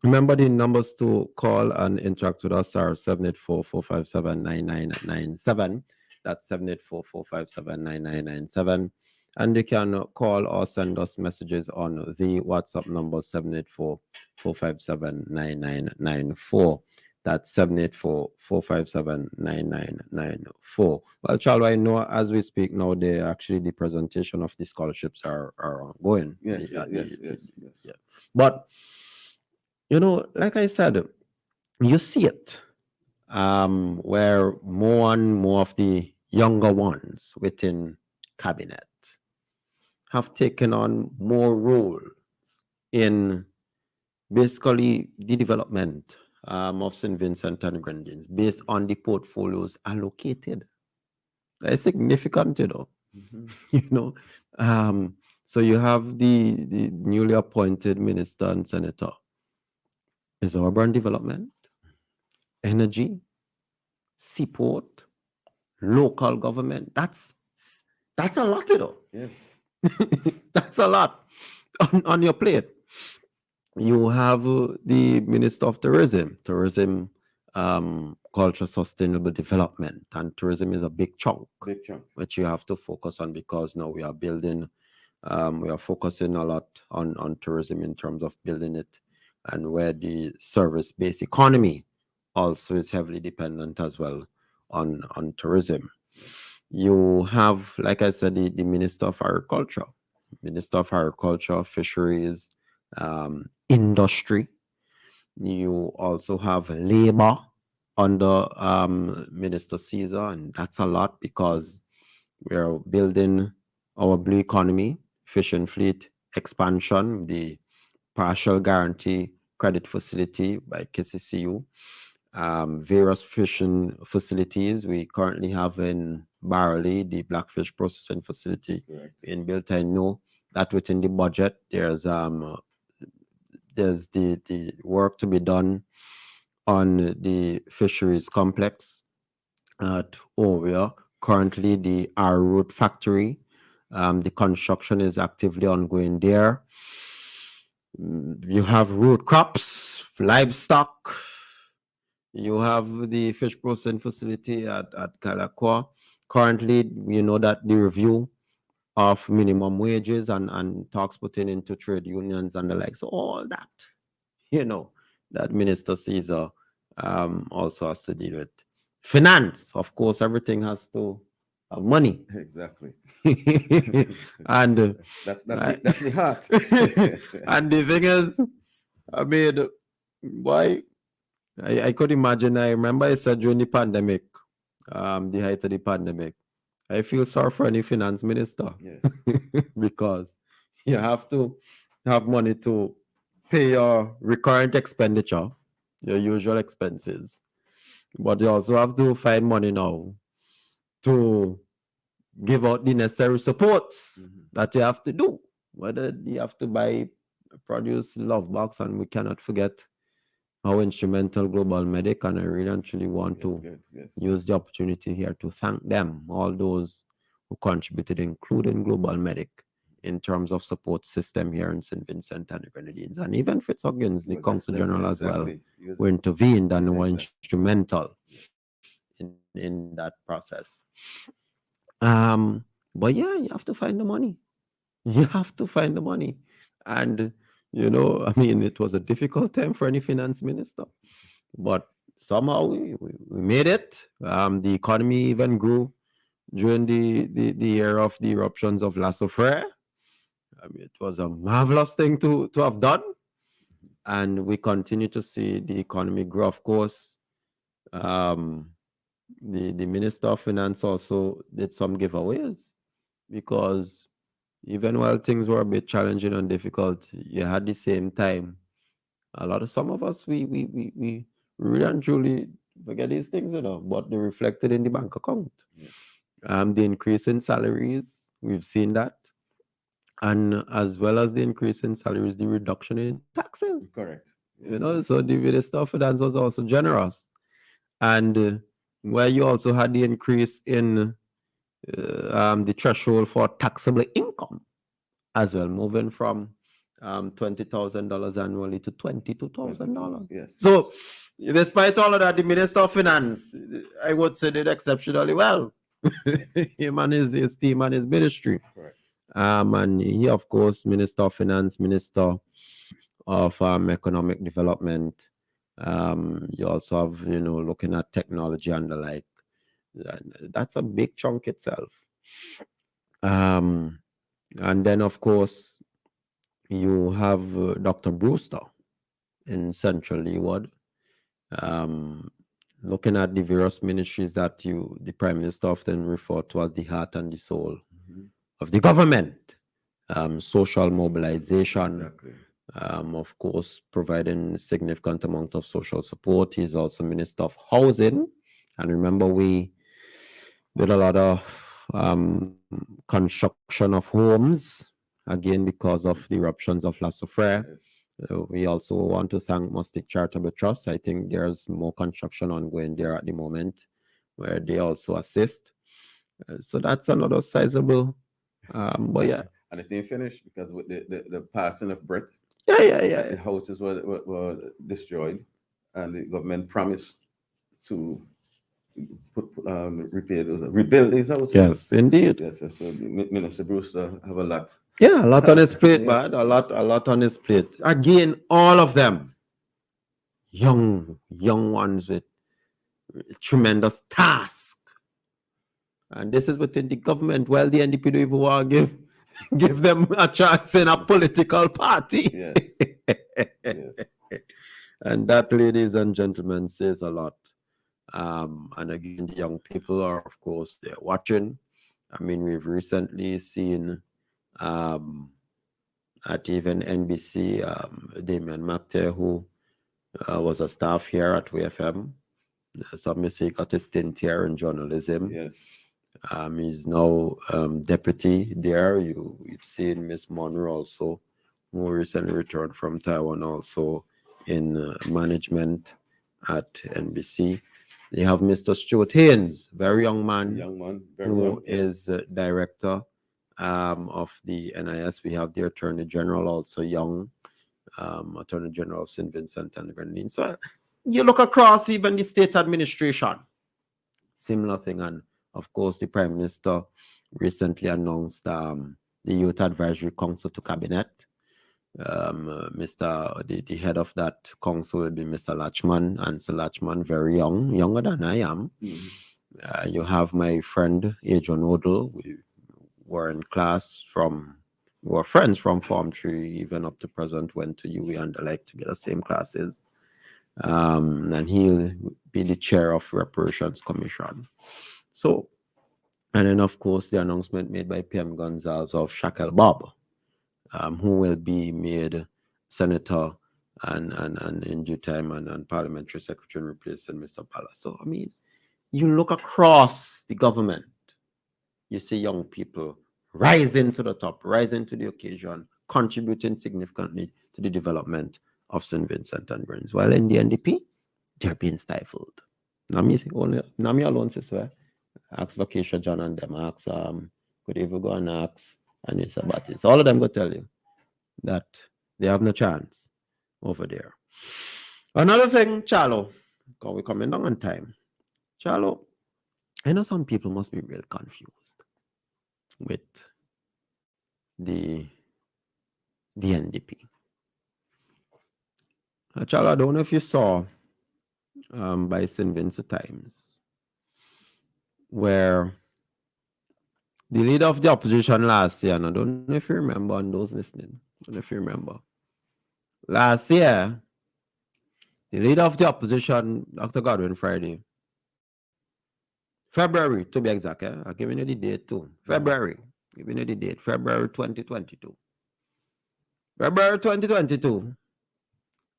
Remember, the numbers to call and interact with us are 784-457-9997. That's 784-457-9997. And you can call or send us messages on the WhatsApp number 784-457-9994. That's 784-457-9994. Well, Charles, I know as we speak now, the presentation of the scholarships are ongoing. Yes. But you know, like I said, you see it where more and more of the younger ones within cabinet have taken on more role in basically the development of St. Vincent and Grenadines based on the portfolios allocated. That's significant, you know. You know, so you have the newly appointed minister and senator. Is urban development, energy, seaport, local government. That's a lot, you know. Yes. That's a lot on your plate. You have the Minister of Tourism, culture, sustainable development, and tourism is a big chunk, which you have to focus on because now we are building, we are focusing a lot on tourism in terms of building it and where the service-based economy also is heavily dependent as well on tourism. You have, like I said, the Minister of Agriculture, Fisheries, Industry. You also have Labor under Minister Caesar, and that's a lot because we're building our blue economy, fishing fleet expansion, the partial guarantee credit facility by KCCU, various fishing facilities. We currently have in Barley, the blackfish processing facility in built. I know that within the budget, there's the work to be done on the fisheries complex at Ovia. Currently, the root factory, the construction is actively ongoing there. You have root crops, livestock. You have the fish processing facility at Kalakwa. Currently, you know that the review of minimum wages and talks putting into trade unions and the like. So all that, that Minister Caesar also has to deal with. Finance, of course, everything has to have money. Exactly. And that's the heart. And the thing is, I mean, why? I could imagine. I remember I said during the pandemic, the height of the pandemic, I feel sorry for any finance minister. Yes. Because you have to have money to pay your recurrent expenditure, your usual expenses, but you also have to find money now to give out the necessary supports that you have to do. Whether you have to buy produce love box, and we cannot forget how instrumental Global Medic, and I really actually want to use the opportunity here to thank them, all those who contributed, including Global Medic, in terms of support system here in St. Vincent and the Grenadines, and even Fitzhuggins, the Consul General as well, who intervened and were instrumental in that process. But yeah, you have to find the money. You have to find the money. And, I mean, it was a difficult time for any finance minister, but somehow we made it. The economy even grew during the year of the eruptions of La Soufrière. I mean, it was a marvelous thing to have done. And we continue to see the economy grow. Of course, the Minister of Finance also did some giveaways, because even while things were a bit challenging and difficult, you had the same time. Some of us, we really and truly forget these things, but they reflected in the bank account. The increase in salaries, we've seen that. And as well as the increase in salaries, the reduction in taxes. Correct. So the Minister of Finance was also generous. And where you also had the increase in the threshold for taxable income as well, moving from $20,000 annually to $22,000. Yes. So, despite all of that, the Minister of Finance, I would say, did exceptionally well. Him and his team and his ministry. Correct. And he, of course, Minister of Finance, Minister of Economic Development. You also have, looking at technology and the like. That's a big chunk itself. And then, of course, you have Dr. Brewster in Central Leeward, looking at the various ministries that the Prime Minister often referred to as the heart and the soul of the government. Social mobilization, of course, providing significant amount of social support. He's also Minister of Housing. And remember, we did a lot of construction of homes, again, because of the eruptions of La Soufrière. We also want to thank Mustic Charitable Trust. I think there's more construction ongoing there at the moment, where they also assist. So that's another sizable, but yeah. And it didn't finish because with the passing of Brett, the houses were destroyed, and the government promised to rebuild these houses. Yes, indeed. Yes, so Minister Brewster have a lot. Yeah, a lot on his plate, man. A lot on his plate. Again, all of them young ones with tremendous task. And this is within the government. Well, the NDP don't even want to give them a chance in a political party. Yes. And that, ladies and gentlemen, says a lot. And again, the young people are, of course, they're watching. I mean, we've recently seen at even NBC, Damien Macte, who was a staff here at WEFM. Some may say got a stint here in journalism. Yes. He's now deputy there. You've seen Miss Monroe also, who recently returned from Taiwan, also in management at NBC. They have Mr. Stuart Haynes, very young man, who is director of the NIS. We have the Attorney General, also young, Attorney General of St. Vincent and the Grenadines. So you look across even the state administration, similar thing. And of course, the Prime Minister recently announced the Youth Advisory Council to Cabinet. The head of that council will be Mr. Latchman, and Sir Latchman, very young, younger than I am. You have my friend Adrian Odell. We were in class we were friends from Form 3, even up to present, went to UE and the like to get the same classes. And he'll be the chair of Reparations Commission. So, and then of course the announcement made by PM Gonzalez of Shakeup, who will be made senator and in due time and parliamentary secretary replacing Mr. Pala. So, I mean, you look across the government, you see young people rising to the top, rising to the occasion, contributing significantly to the development of St. Vincent and Grenadines. While in the NDP, they're being stifled. Now me alone, sister. Ask Vacation John and them. Ask could even go and ask Anissa Batis. All of them go tell you that they have no chance over there. Another thing, Charlo, because we're coming down on time. Charlo, I know some people must be real confused with the NDP. Charlo, I don't know if you saw by St. Vincent Times, where the leader of the opposition last year, and I don't know if you remember, and those listening, I don't know if you remember, last year, the leader of the opposition, Dr. Godwin Friday, February to be exact, I'll give you the date too. February, giving you the date, February 2022. February 2022,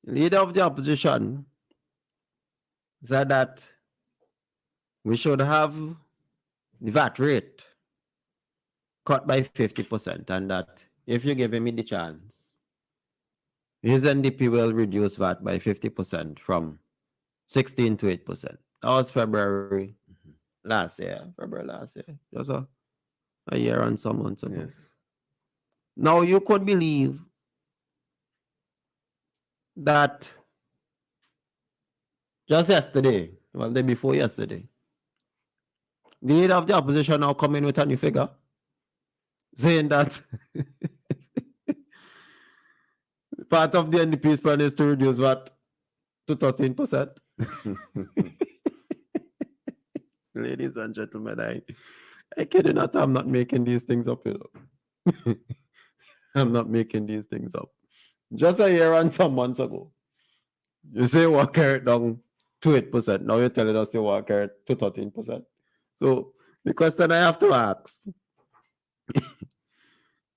the leader of the opposition said that we should have the VAT rate cut by 50%, and that if you give him the chance, his NDP will reduce VAT by 50% from 16 to 8%. That was February last year. February last year. Just a year and some months ago. Yes. Now you could believe that just yesterday, well, the day before yesterday, the leader of the opposition now come in with a new figure, saying that part of the NDP's plan is to reduce VAT to 13%. Ladies and gentlemen, I kid you not, I'm not making these things up. You know? I'm not making these things up. Just a year and some months ago, you say what carrot down to 8%. Now you're telling us you want carrot to 13%. So the question I have to ask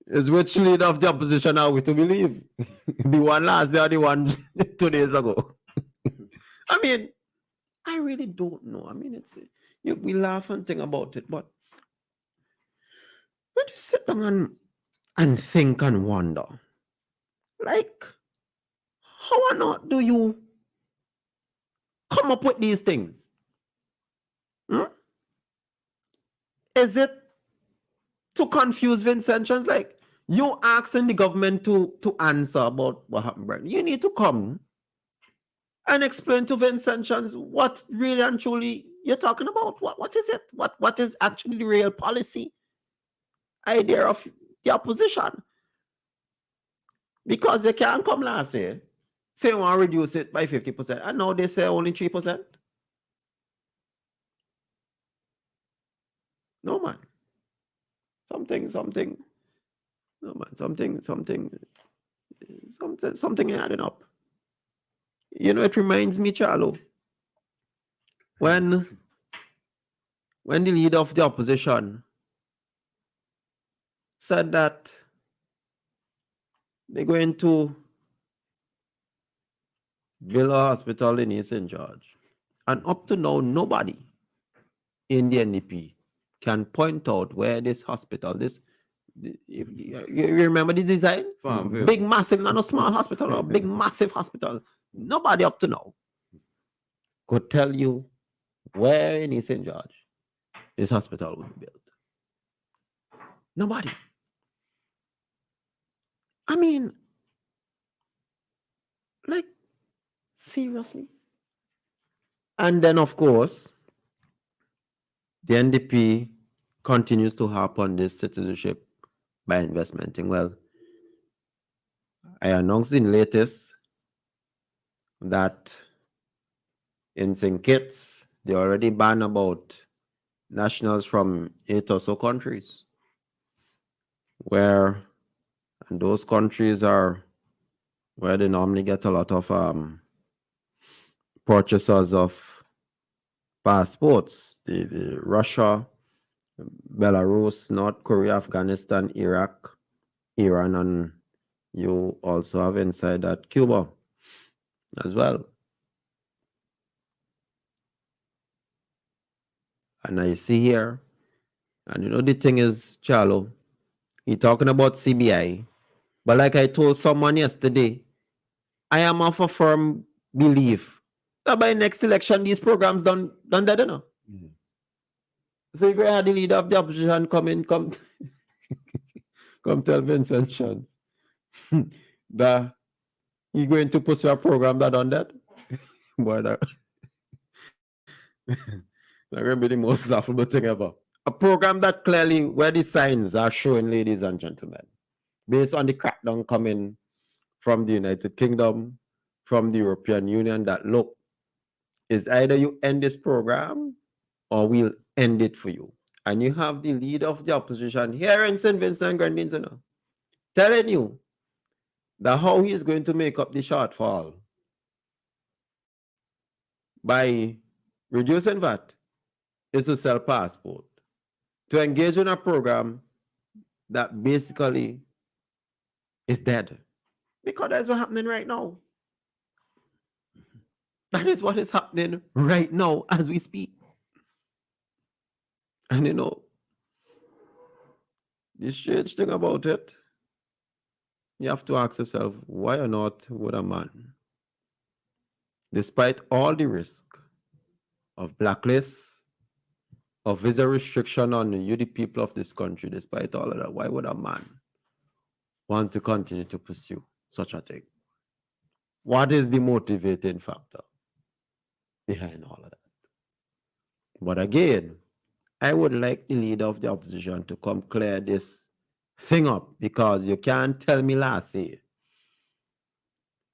is, which leader of the opposition are we to believe? The one last year or the one 2 days ago? I mean, I really don't know. I mean, we laugh and think about it, but when you sit down and think and wonder, like, how on earth do you come up with these things? Is it to confuse Vincentians? Like, you asking the government to answer about what happened, Brian. You need to come and explain to Vincentians what really and truly you're talking about. What is it? What is actually the real policy idea of the opposition? Because they can't come last year, say we want to reduce it by 50%, and now they say only 3%. No, man. Something. No, man. Something adding up. You know, it reminds me, Charlo, when the leader of the opposition said that they're going to build a hospital in East St. George. And up to now, nobody in the NDP can point out where this hospital, you remember the design? Farmville. Big, massive, not a small hospital, no, big, massive hospital. Nobody up to now could tell you where in East St. George this hospital will be built. Nobody. I mean, like, seriously? And then, of course, the NDP continues to harp on this citizenship by investment thing. Well, I announced in latest that in St. Kitts, they already banned about nationals from 8 or so countries, and those countries are where they normally get a lot of purchasers of passports. The Russia, Belarus, North Korea, Afghanistan, Iraq, Iran, and you also have inside that Cuba as well. And I see here, and you know the thing is, Charlo, you're talking about CBI, but like I told someone yesterday, I am of a firm belief that by next election, these programs done dead enough. So you're going to have the leader of the opposition come tell Vincent Chance that you're going to pursue a program that done that. Boy, that's going to be the most laughable thing ever. A program that clearly, where the signs are showing, ladies and gentlemen, based on the crackdown coming from the United Kingdom, from the European Union, that look, is either you end this program or we'll end it for you. And you have the leader of the opposition here in St. Vincent and Grenadines, you know, telling you that how he is going to make up the shortfall by reducing VAT is to sell passport, to engage in a program that basically is dead. Because that's what's happening right now. That is what is happening right now as we speak. And you know, the strange thing about it, you have to ask yourself, why or not would a man, despite all the risk of blacklists, of visa restriction on you, the people of this country, despite all of that, why would a man want to continue to pursue such a thing? What is the motivating factor behind all of that? But again, I would like the leader of the opposition to come clear this thing up, because you can't tell me last year,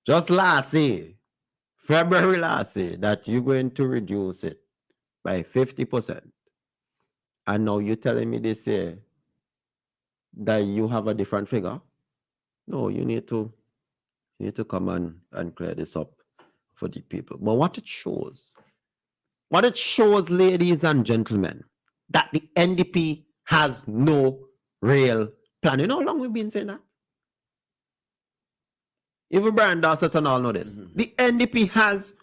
just last year, February last year, that you're going to reduce it by 50%. And now you're telling me this year that you have a different figure. No, you need to come and clear this up for the people. But what it shows, ladies and gentlemen, that the NDP has no real plan. You know how long we've been saying that? Even Brian Dorset and all know this. The NDP has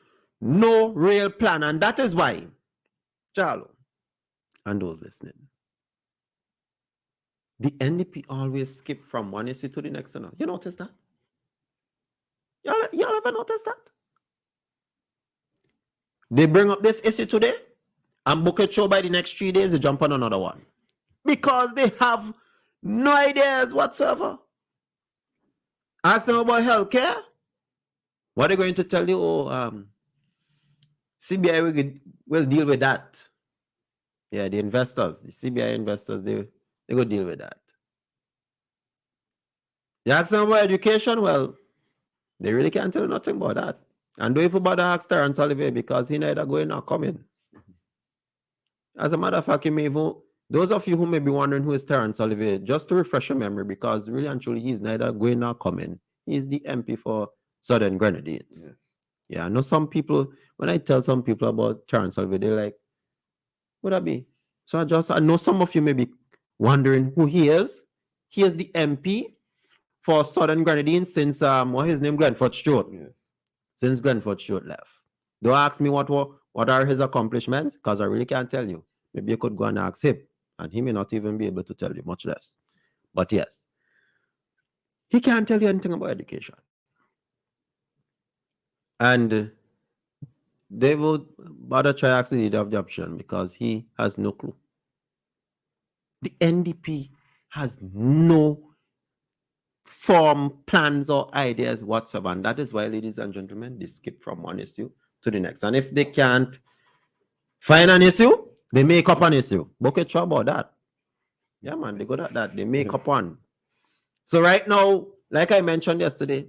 no real plan, and that is why, Charlo, and those listening, the NDP always skip from one issue to the next. You notice that? Y'all ever notice that? They bring up this issue today, and book a show by the next 3 days, they jump on another one. Because they have no ideas whatsoever. Ask them about healthcare. What are they going to tell you? Oh, CBI will deal with that. Yeah, the investors, the CBI investors, they go deal with that. You ask them about education, well, they really can't tell you nothing about that. And do if you bother ask Terence Oliver, because he neither going nor coming. As a matter of fact, he may even Those of you who may be wondering who is Terence Olivier, just to refresh your memory, because really and truly he's neither going nor coming. He's the MP for Southern Grenadines. Yes. Yeah, I know some people, when I tell some people about Terence Olivier, they're like, what that be? So I know some of you may be wondering who he is. He is the MP for Southern Grenadines since what his name, Glenford Stewart. Yes. Since Glenford Stewart left. Don't ask me what are his accomplishments, because I really can't tell you. Maybe you could go and ask him, and he may not even be able to tell you, much less. But yes, he can't tell you anything about education. And they would bother try ask the leader of the option because he has no clue. The NDP has no form, plans, or ideas whatsoever. And that is why, ladies and gentlemen, they skip from one issue to the next. And if they can't find an issue, they make up an issue. Bucket trouble about that. Yeah, man, they good at that. They make up one. So right now, like I mentioned yesterday,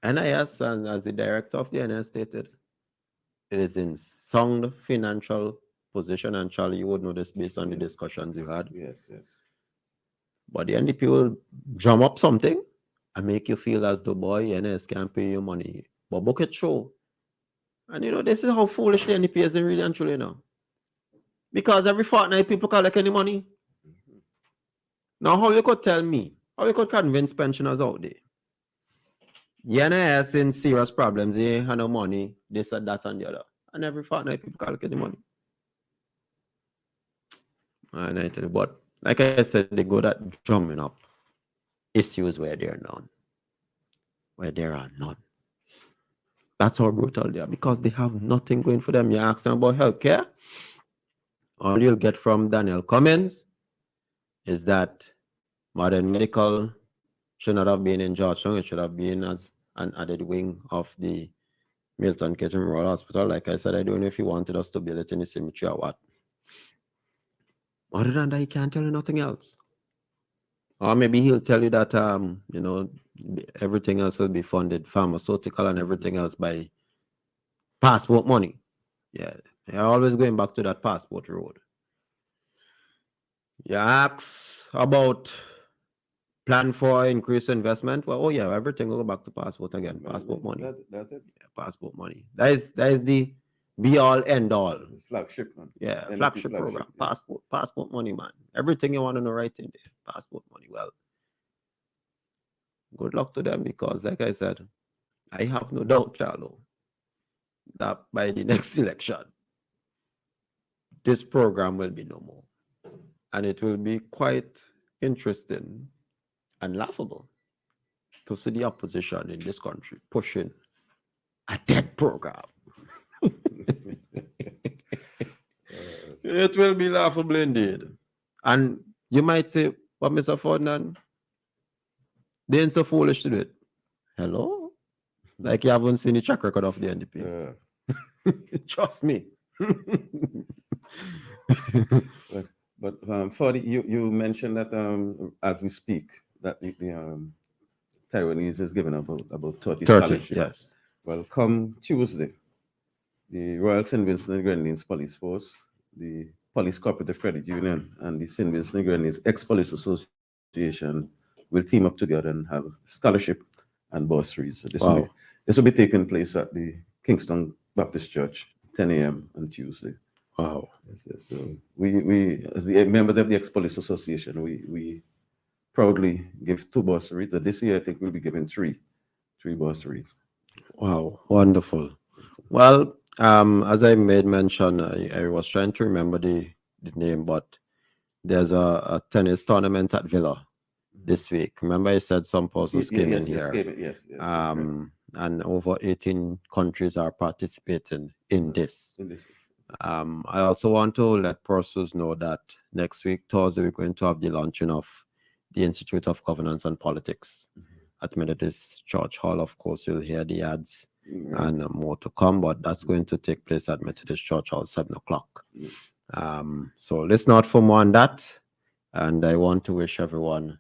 NIS, and as the director of the NIS stated, it is in sound financial position, and Charlie, you would know this based on the discussions you had. Yes, yes. But the NDP will drum up something and make you feel as though, boy, NS can't pay you money. But bucket show. And you know, this is how foolish the NDP is really and truly now. Because every fortnight people collect any money. Now, how you could tell me, how you could convince pensioners out there? The NIS in serious problems, they have no money, this and that and the other. And every fortnight people collect any money. And I tell you, but like I said, they go at drumming up issues where there are none. Where there are none. That's how brutal they are, because they have nothing going for them. You ask them about healthcare, all you'll get from Daniel Cummins is that modern medical should not have been in Georgetown. It should have been as an added wing of the Milton Keynes Rural Hospital. Like I said, I don't know if he wanted us to build it in the cemetery or what. Other than that, he can't tell you nothing else. Or maybe he'll tell you that, you know, everything else will be funded, pharmaceutical and everything else, by passport money. Yeah, they're always going back to that passport road. You ask about plan for increased investment. Well, oh yeah, everything will go back to passport again. Passport money. That's it. Yeah, passport money. That is the be all end all. Flagship, man. Yeah, NDP flagship program. yeah. Passport money, man. Everything you want to know right in there. Passport money. Well, good luck to them, because like I said, I have no doubt, Charlo, that by the next election, this program will be no more. And it will be quite interesting and laughable to see the opposition in this country pushing a dead program. It will be laughable indeed. And you might say, but Mr. Ferdinand, they ain't so foolish to do it. Hello? Like you haven't seen the track record of the NDP. Trust me. But for you mentioned that as we speak, that the Taiwanese is giving about 30 scholarships. Yes. Well, come Tuesday, the Royal St. Vincent and Grenadines Police Force, the Police Cooperative Credit Union, and the St. Vincent and Grenadines Ex-Police Association will team up together and have scholarship and bursaries. So this will be taking place at the Kingston Baptist Church, 10 a.m. on Tuesday. Wow. Yes. So we as the members of the Ex-Police Association, we proudly give 2 bursaries. This year, I think we'll be giving three bursaries. Wow, wonderful. Well, as I made mention, I was trying to remember the name, but there's a tennis tournament at Villa this week. Remember, I said some persons came in here. Yes. And over 18 countries are participating in this. I also want to let persons know that next week, Thursday, we're going to have the launching of the Institute of Governance and Politics at Methodist Church Hall. Of course, you'll hear the ads and more to come, but that's going to take place at Methodist Church Hall, 7 o'clock. So listen out for more on that. And I want to wish everyone